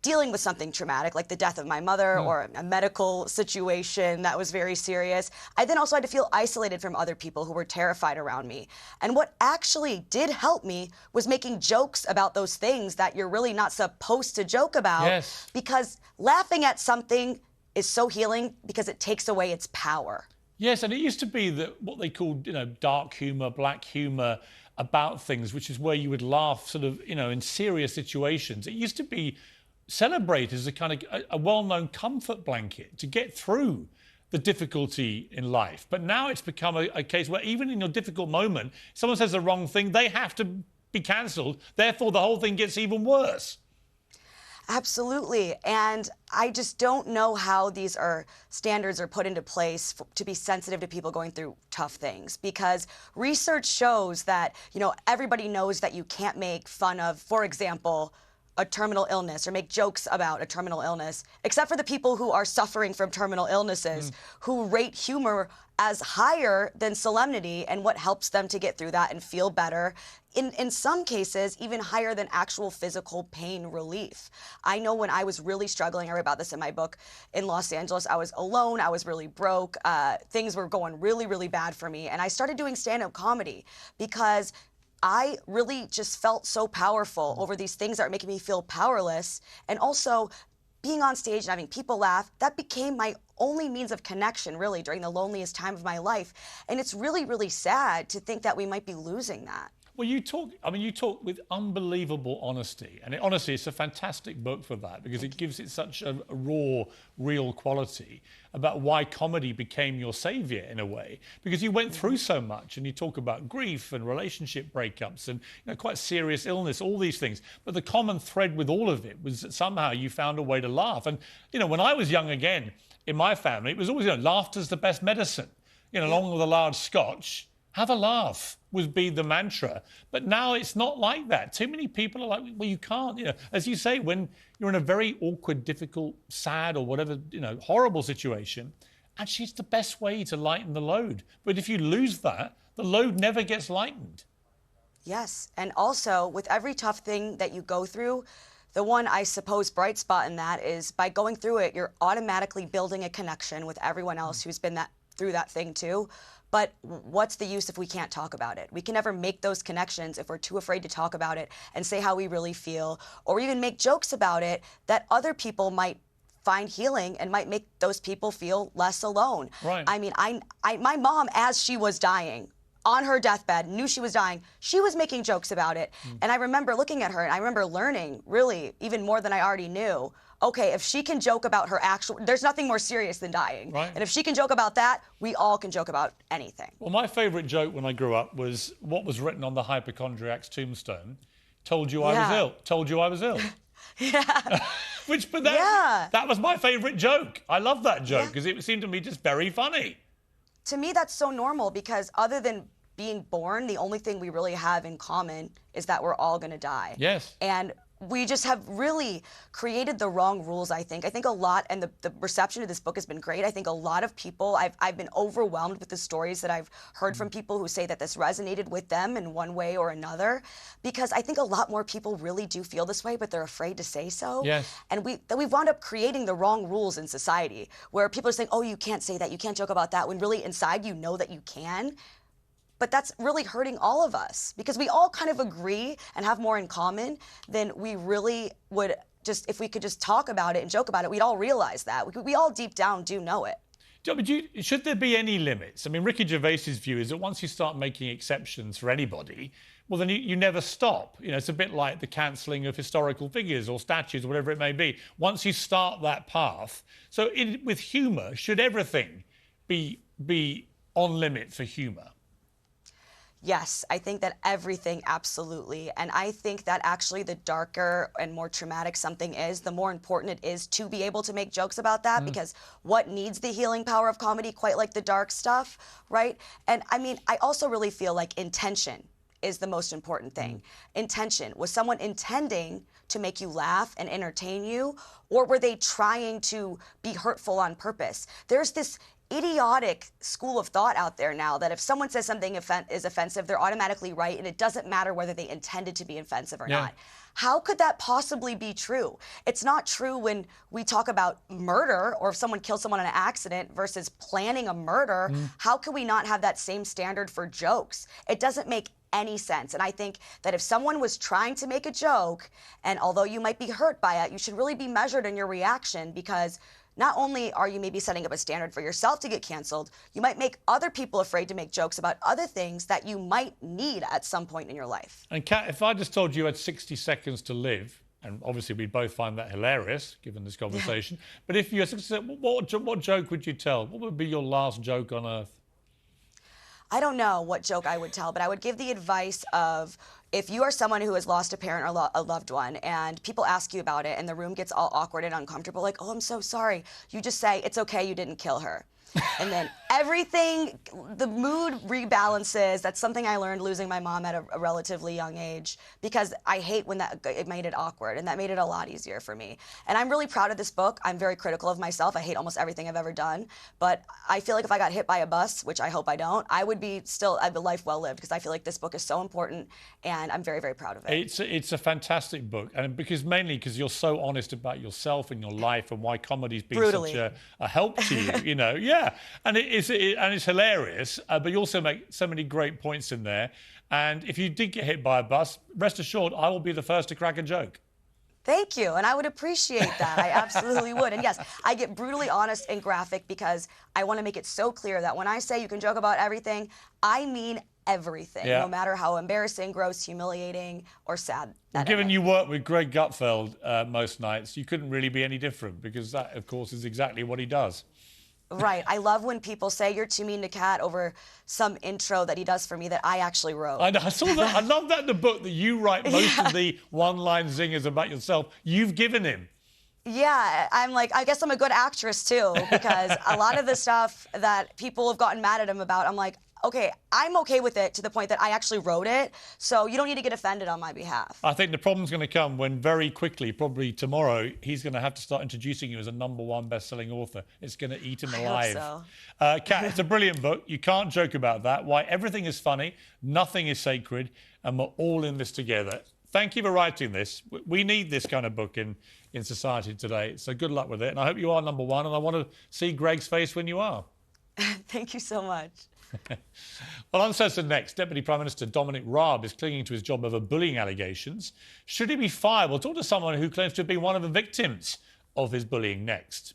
S14: dealing with something traumatic, like the death of my mother or a medical situation that was very serious, I then also had to feel isolated from other people who were terrified around me. And what actually did help me was making jokes about those things that you're really not supposed to joke about, because laughing at something is so healing because it takes away its power.
S2: Yes, and it used to be that what they called, dark humour, black humour about things, which is where you would laugh sort of, in serious situations. It used to be celebrated as a kind of a well-known comfort blanket to get through the difficulty in life. But now it's become a case where even in your difficult moment, someone says the wrong thing, they have to be cancelled. Therefore, the whole thing gets even worse.
S14: Absolutely. And I just don't know how these standards are put into place to be sensitive to people going through tough things, because research shows that, everybody knows that you can't make fun of, for example, a terminal illness or make jokes about a terminal illness, except for the people who are suffering from terminal illnesses, who rate humor as higher than solemnity and what helps them to get through that and feel better. In some cases, even higher than actual physical pain relief. I know when I was really struggling, I write about this in my book, in Los Angeles, I was alone, I was really broke, things were going really, really bad for me. And I started doing stand-up comedy because I really just felt so powerful over these things that are making me feel powerless. And also, being on stage and having people laugh, that became my only means of connection, really, during the loneliest time of my life. And it's really, really sad to think that we might be losing that.
S2: Well, you talk with unbelievable honesty. And honestly, it's a fantastic book for that because it gives it such a raw, real quality about why comedy became your savior in a way. Because you went through so much and you talk about grief and relationship breakups and quite serious illness, all these things. But the common thread with all of it was that somehow you found a way to laugh. And, when I was young again, in my family, it was always, laughter's the best medicine. Along with a large scotch, have a laugh would be the mantra. But now it's not like that. Too many people are like, well, you can't. As you say, when you're in a very awkward, difficult, sad or whatever, horrible situation, actually it's the best way to lighten the load. But if you lose that, the load never gets lightened.
S14: Yes, and also with every tough thing that you go through, the one, I suppose, bright spot in that is by going through it, you're automatically building a connection with everyone else who's been through that thing too. But what's the use if we can't talk about it? We can never make those connections if we're too afraid to talk about it and say how we really feel, or even make jokes about it that other people might find healing and might make those people feel less alone.
S2: Right.
S14: I mean, my mom, as she was dying, on her deathbed, knew she was dying, she was making jokes about it. And I remember looking at her and I remember learning, really, even more than I already knew, okay, if she can joke about her there's nothing more serious than dying.
S2: Right.
S14: And if she can joke about that, we all can joke about anything.
S2: Well, my favourite joke when I grew up was what was written on the hypochondriac's tombstone. Told you I was ill. Told you I was ill.
S14: Yeah.
S2: That was my favourite joke. I love that joke because it seemed to me just very funny.
S14: To me, that's so normal because other than being born, the only thing we really have in common is that we're all going to die.
S2: Yes.
S14: And we just have really created the wrong rules, I think. I think a lot, and the reception of this book has been great. I think a lot of people, I've been overwhelmed with the stories that I've heard from people who say that this resonated with them in one way or another, because I think a lot more people really do feel this way, but they're afraid to say so.
S2: Yes.
S14: And we've wound up creating the wrong rules in society, where people are saying, oh, you can't say that, you can't joke about that, when really inside you know that you can. But that's really hurting all of us because we all kind of agree and have more in common than we really would just, if we could just talk about it and joke about it, we'd all realize that. We all deep down do know it.
S2: Should there be any limits? I mean, Ricky Gervais's view is that once you start making exceptions for anybody, well, then you never stop. It's a bit like the cancelling of historical figures or statues or whatever it may be. Once you start that path, so with humour, should everything be on limit for humour?
S14: Yes, I think that everything, absolutely. And I think that actually the darker and more traumatic something is, the more important it is to be able to make jokes about that, because what needs the healing power of comedy, quite like the dark stuff, right? And I mean, I also really feel like intention is the most important thing. Intention. Was someone intending to make you laugh and entertain you, or were they trying to be hurtful on purpose? There's this idiotic school of thought out there now that if someone says something is offensive, they're automatically right, and it doesn't matter whether they intended to be offensive or not. How could that possibly be true? It's not true when we talk about murder or if someone kills someone in an accident versus planning a murder. How can we not have that same standard for jokes? It doesn't make any sense. And I think that if someone was trying to make a joke, and although you might be hurt by it, you should really be measured in your reaction, because not only are you maybe setting up a standard for yourself to get canceled, you might make other people afraid to make jokes about other things that you might need at some point in your life.
S2: And Kat, if I just told you had 60 seconds to live, and obviously we both find that hilarious, given this conversation, but if you had 60 seconds, what joke would you tell? What would be your last joke on earth?
S14: I don't know what joke I would tell, but I would give the advice of, if you are someone who has lost a parent or a loved one and people ask you about it and the room gets all awkward and uncomfortable, like, oh, I'm so sorry, you just say, it's okay, you didn't kill her. And then everything, the mood rebalances. That's something I learned losing my mom at a relatively young age, because I hate when it made it awkward, and that made it a lot easier for me. And I'm really proud of this book. I'm very critical of myself. I hate almost everything I've ever done. But I feel like if I got hit by a bus, which I hope I don't, I would be still a life well lived, because I feel like this book is so important, and I'm very, very proud of it.
S2: It's a fantastic book, and mainly because you're so honest about yourself and your life and why comedy's been such a help to you, you know. Yeah, and it's hilarious, but you also make so many great points in there. And if you did get hit by a bus, rest assured, I will be the first to crack a joke.
S14: Thank you, and I would appreciate that. I absolutely would. And yes, I get brutally honest and graphic because I want to make it so clear that when I say you can joke about everything, I mean everything, no matter how embarrassing, gross, humiliating, or sad.
S2: Well, given you work with Greg Gutfeld most nights, you couldn't really be any different because that, of course, is exactly what he does.
S14: Right. I love when people say you're too mean to Kat over some intro that he does for me that I actually wrote.
S2: I know, I saw that. I love that in the book that you write most of the one-line zingers about yourself. You've given him.
S14: Yeah, I'm like, I guess I'm a good actress too, because a lot of the stuff that people have gotten mad at him about, I'm like, okay, I'm okay with it to the point that I actually wrote it, so you don't need to get offended on my behalf.
S2: I think the problem's going to come when very quickly, probably tomorrow, he's going to have to start introducing you as a #1 best-selling author. It's going to eat him alive.
S14: I hope so.
S2: Kat, it's a brilliant book. You can't joke about that. Why everything is funny, nothing is sacred, and we're all in this together. Thank you for writing this. We need this kind of book in society today, so good luck with it. And I hope you are #1, and I want to see Greg's face when you are.
S14: Thank you so much.
S2: Well, Uncensored next. Deputy Prime Minister Dominic Raab is clinging to his job over bullying allegations. Should he be fired? We'll talk to someone who claims to have been one of the victims of his bullying next.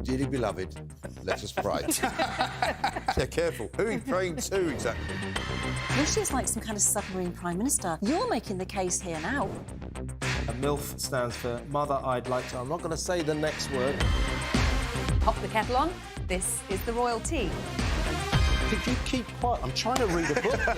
S7: Dearly beloved, let us pray. Yeah, careful. Who are you praying to exactly?
S8: Rishi is like some kind of submarine prime minister. You're making the case here now.
S9: MILF stands for Mother I'd Like to. I'm not going to say the next word.
S10: Pop the kettle on. This is the royal tea.
S9: Could you keep quiet? I'm trying to read a book here.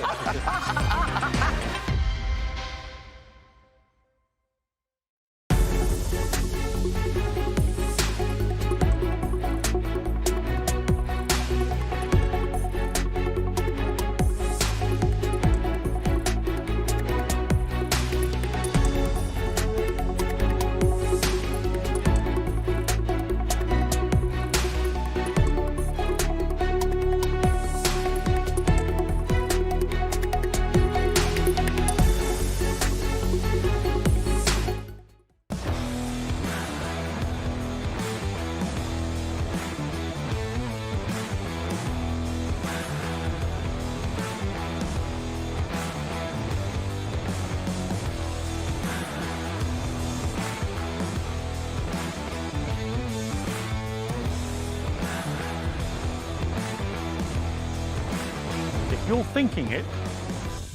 S2: If you're thinking it,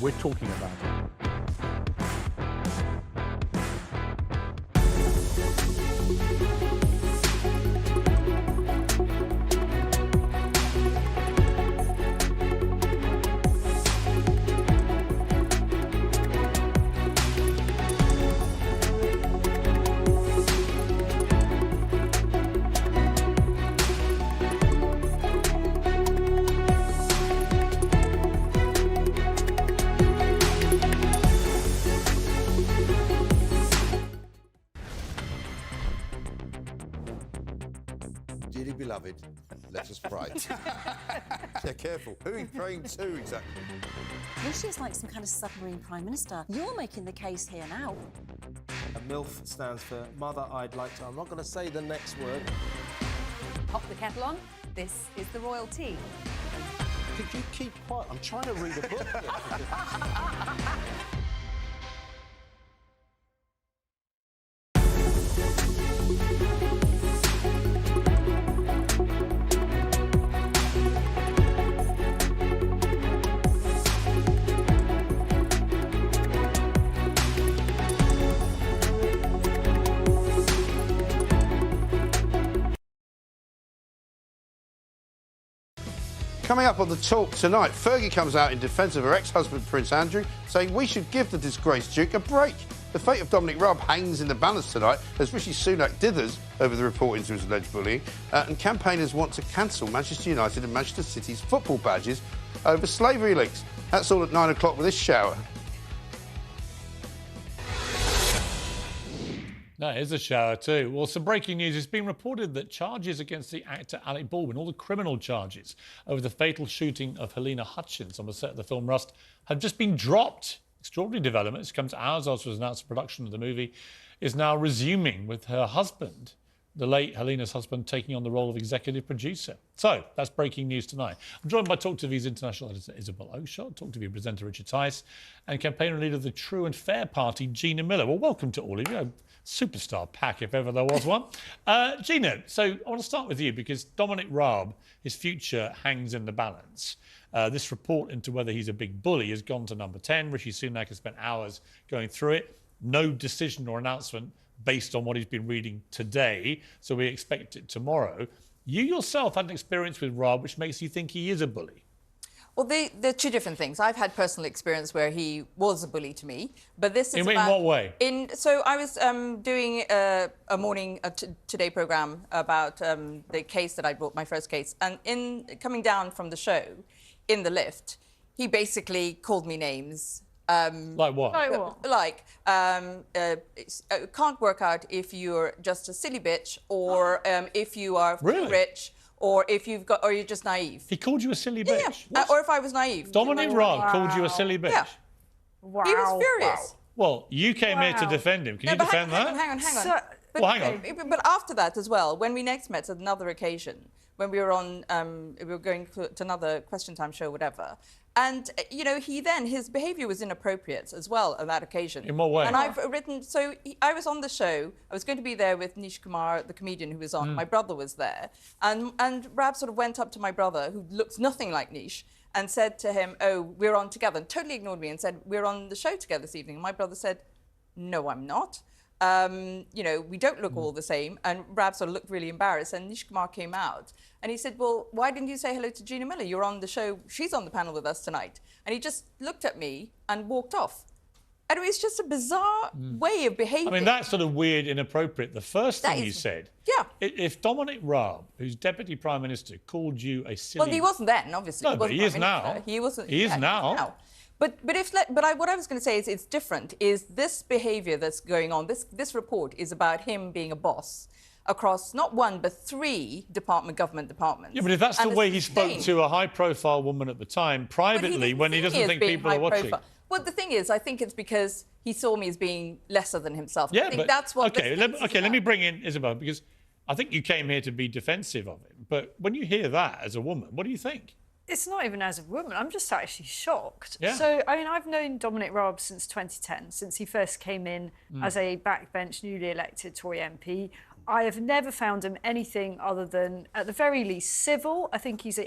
S2: we're talking about it.
S7: Dearly beloved, let us pray. Yeah, careful. Who are you praying to exactly?
S8: Rishi is like some kind of submarine prime minister. You're making the case here now.
S9: MILF stands for Mother I'd Like to. I'm not going to say the next word.
S10: Pop the kettle on. This is the royal tea.
S9: Could you keep quiet? I'm trying to read a book here.
S15: Coming up on The Talk tonight, Fergie comes out in defence of her ex-husband Prince Andrew, saying we should give the disgraced Duke a break. The fate of Dominic Raab hangs in the balance tonight as Rishi Sunak dithers over the report into his alleged bullying, and campaigners want to cancel Manchester United and Manchester City's football badges over slavery links. That's all at 9 o'clock with this shower.
S2: That is a shower too. Well, some breaking news. It's been reported that charges against the actor Alec Baldwin, all the criminal charges over the fatal shooting of Helena Hutchins on the set of the film Rust, have just been dropped. Extraordinary developments. Comes hours after it was announced the production of the movie is now resuming with her husband, the late Helena's husband, taking on the role of executive producer. So that's breaking news tonight. I'm joined by talkTV's international editor Isabel Oakeshott, talkTV presenter Richard Tice, and campaigner and leader of the True and Fair Party, Gina Miller. Well, welcome to all of you. Superstar pack, if ever there was one. Gina, so I want to start with you because Dominic Raab, his future hangs in the balance. This report into whether he's a big bully has gone to number 10. Rishi Sunak has spent hours going through it. No decision or announcement based on what he's been reading today, so we expect it tomorrow. You yourself had an experience with Raab which makes you think he is a bully.
S16: Well, they're two different things. I've had personal experience where he was a bully to me, but this is
S2: in what way?
S16: So I was doing a morning Today programme about the case that I brought, my first case, and in coming down from the show, in the lift, he basically called me names.
S2: Like what?
S16: Like can't work out if you're just a silly bitch or if you are
S2: Really?
S16: rich. Or if you've got, or you're just naive.
S2: He called you a silly bitch?
S16: Yeah. Or if I was naive.
S2: Dominic Raab called you a silly bitch?
S16: Yeah.
S12: Wow.
S16: He was furious.
S2: Well, you came here to defend him. Can you defend that?
S16: Hang on.
S2: But, well, hang on.
S16: But after that as well, when we next met at another occasion, when we were on, we were going to another Question Time show, whatever. And, you know, his behaviour was inappropriate as well on that occasion.
S2: In what way?
S16: And I've written, I was on the show, I was going to be there with Nish Kumar, the comedian who was on, my brother was there. And Raab sort of went up to my brother, who looks nothing like Nish, and said to him, oh, we're on together, and totally ignored me and said, we're on the show together this evening. And my brother said, no, I'm not. You know, we don't look all the same. And Raab sort of looked really embarrassed. And Nish Kumar came out and he said, well, why didn't you say hello to Gina Miller? You're on the show. She's on the panel with us tonight. And he just looked at me and walked off. And it was just a bizarre way of behaving.
S2: I mean, that's sort of weird, inappropriate. The first thing you said, if Dominic Raab, who's Deputy Prime Minister, called you a silly...
S16: Well, he wasn't then, obviously.
S2: No, but he is now.
S16: He wasn't.
S2: He is now.
S16: But what I was going to say is it's different. Is this behaviour that's going on? This report is about him being a boss across not one but 3 government departments.
S2: Yeah, but if that's the way he spoke to a high-profile woman at the time, privately, when he doesn't think people are watching.
S16: Well, the thing is, I think it's because he saw me as being lesser than himself.
S2: Yeah,
S16: I think that's what.
S2: Okay, let me bring in Isabel because I think you came here to be defensive of him. But when you hear that as a woman, what do you think?
S17: It's not even as a woman. I'm just actually shocked.
S2: Yeah.
S17: So, I mean, I've known Dominic Raab since 2010, since he first came in as a backbench, newly elected Tory MP. I have never found him anything other than, at the very least, civil. I think he's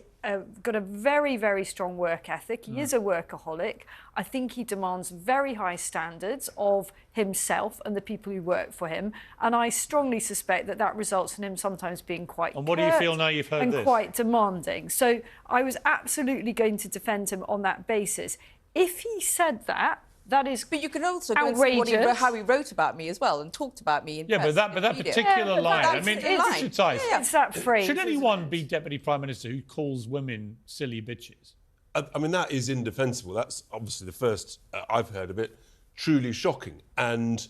S17: got a very, very strong work ethic. He is a workaholic. I think he demands very high standards of himself and the people who work for him. And I strongly suspect that results in him sometimes being quite
S2: And what do you feel now you've heard this?
S17: Quite demanding. So I was absolutely going to defend him on that basis. If he said that, that is
S16: But you can also
S17: outrageous.
S16: Go how he wrote about me as well and talked about me in press,
S2: but that particular line, I mean, Richard Tice,
S17: it's that phrase.
S2: Should anyone be Deputy Prime Minister who calls women silly bitches?
S18: I mean, that is indefensible. That's obviously the first I've heard of it. Truly shocking. And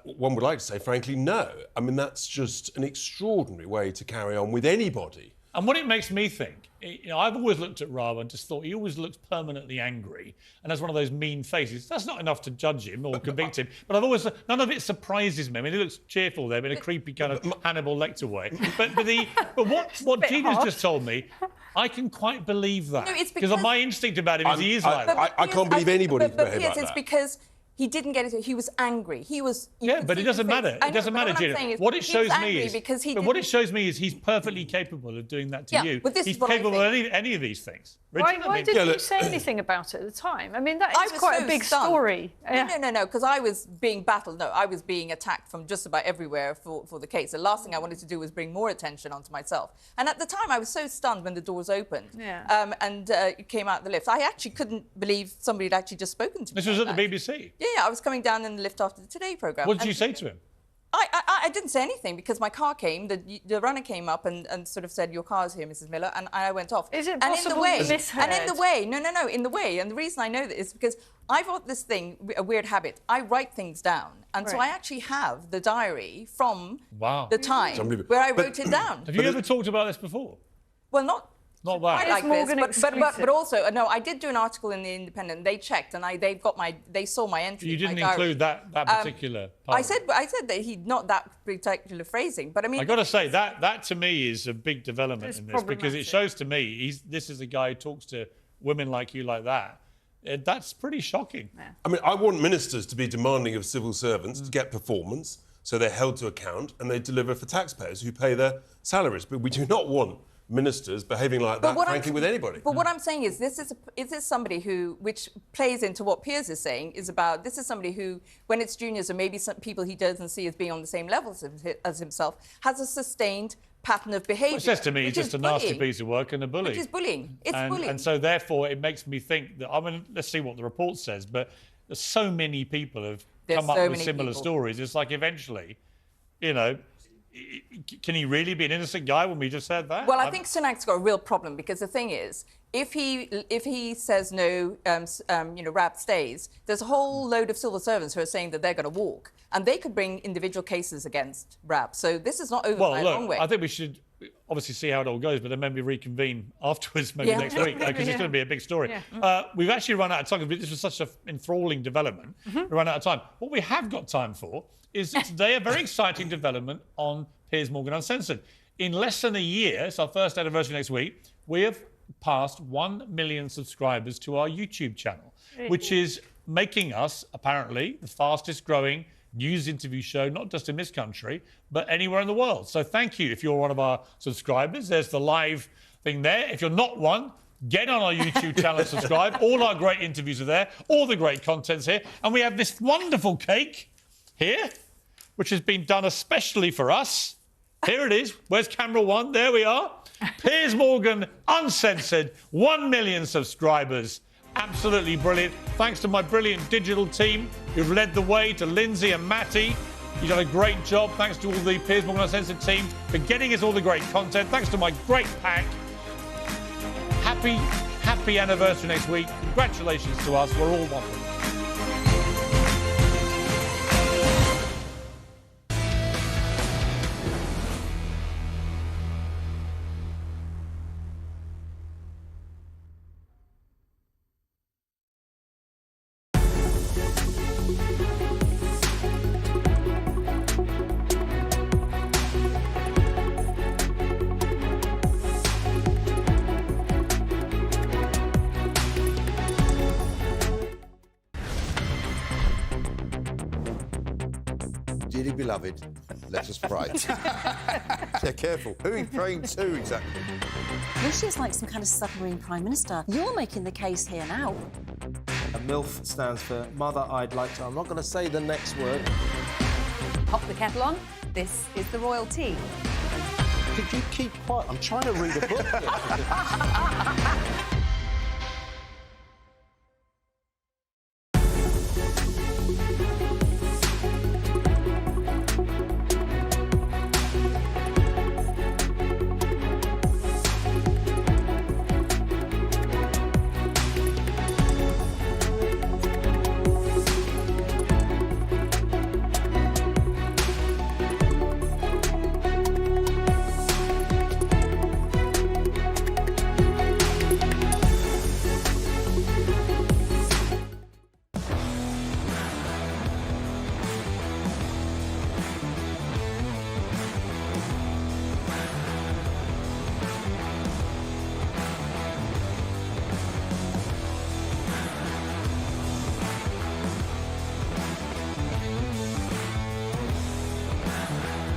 S18: one would like to say, frankly, no. I mean, that's just an extraordinary way to carry on with anybody.
S2: And what it makes me think, you know, I've always looked at Raab and just thought he always looks permanently angry and has one of those mean faces. That's not enough to judge him or convict him. But I've always, none of it surprises me. I mean, he looks cheerful there, in a creepy kind of Hannibal Lecter way. But what Gina's just told me, I can quite believe that.
S16: No, it's
S2: because my instinct about him is he is like that.
S18: I can't believe anybody can behave like that.
S16: It's because he didn't get it. He was angry. He was.
S2: Yeah, but it doesn't matter. It doesn't matter, Gina. What it shows me is he's perfectly capable of doing that to you.
S16: But this
S2: he's
S16: is what
S2: capable of any of these things. Richard,
S17: Why didn't you say anything about it at the time? I mean, that is quite a big story.
S16: No, because I was being battled. No, I was being attacked from just about everywhere for the case. The last thing I wanted to do was bring more attention onto myself. And at the time, I was so stunned when the doors opened and it came out the lift. I actually couldn't believe somebody had actually just spoken to me.
S2: This was at the BBC?
S16: Yeah, I was coming down in the lift after the Today programme.
S2: What did you say to him?
S16: I I didn't say anything because my car came, the runner came up and sort of said, your car's here, Mrs. Miller, and I went off.
S17: Is it
S16: and
S17: possible you misheard?
S16: in the way, in the way, and the reason I know that is because I've got this thing, a weird habit. I write things down, and so I actually have the diary from the time where I wrote it down.
S2: Have you ever talked about this before?
S16: Well, not
S2: that.
S16: Like this, but also, no, I did do an article in the Independent. They checked, and they saw my entry.
S2: You didn't include that particular part.
S16: I said that he'd not that particular phrasing, but I mean,
S2: I got to say that to me is a big development in this because it shows to me this is a guy who talks to women like you like that. That's pretty shocking.
S18: I mean, I want ministers to be demanding of civil servants to get performance, so they're held to account and they deliver for taxpayers who pay their salaries. But we do not want ministers behaving like that, frankly, with anybody.
S16: But what I'm saying is this is somebody who, which plays into what Piers is saying, is about this is somebody who, when it's juniors or maybe some people he doesn't see as being on the same level as himself, has a sustained pattern of behaviour.
S2: Well, it says to me he's just a nasty piece of work and a bully.
S16: Which is bullying. It's bullying.
S2: And so therefore it makes me think that, I mean, let's see what the report says, but there's so many people have come up with similar stories. It's like eventually, you know, can he really be an innocent guy when we just said that?
S16: Well, I think Sunak's got a real problem because the thing is, if he says no, Rab stays, there's a whole load of civil servants who are saying that they're going to walk, and they could bring individual cases against Rab. So this is not over by a long way.
S2: I think we should obviously see how it all goes, but then maybe reconvene afterwards, maybe next week, because it's going to be a big story. Yeah. We've actually run out of time. This was such an enthralling development. We run out of time. What we have got time for is today a very exciting development on Piers Morgan Uncensored. In less than a year, it's our first anniversary next week, we have passed 1 million subscribers to our YouTube channel, which is making us, apparently, the fastest growing news interview show, not just in this country, but anywhere in the world. So thank you if you're one of our subscribers. There's the live thing there. If you're not one, get on our YouTube channel and subscribe. All our great interviews are there. All the great content's here. And we have this wonderful cake here, which has been done especially for us. Here it is. Where's camera one? There we are. Piers Morgan Uncensored, 1 million subscribers. Absolutely brilliant. Thanks to my brilliant digital team who've led the way, to Lindsay and Matty. You've done a great job. Thanks to all the Piers Morgan Uncensored team for getting us all the great content. Thanks to my great pack. Happy anniversary next week. Congratulations to us. We're all wonderful.
S7: Dearly beloved, let us pray. Yeah, careful. Who are you praying to exactly?
S8: Rishi is like some kind of submarine prime minister. You're making the case here now.
S9: A MILF stands for Mother I'd Like to... I'm not going to say the next word.
S10: Pop the kettle on. This is the royal tea.
S9: Could you keep quiet? I'm trying to read a book here.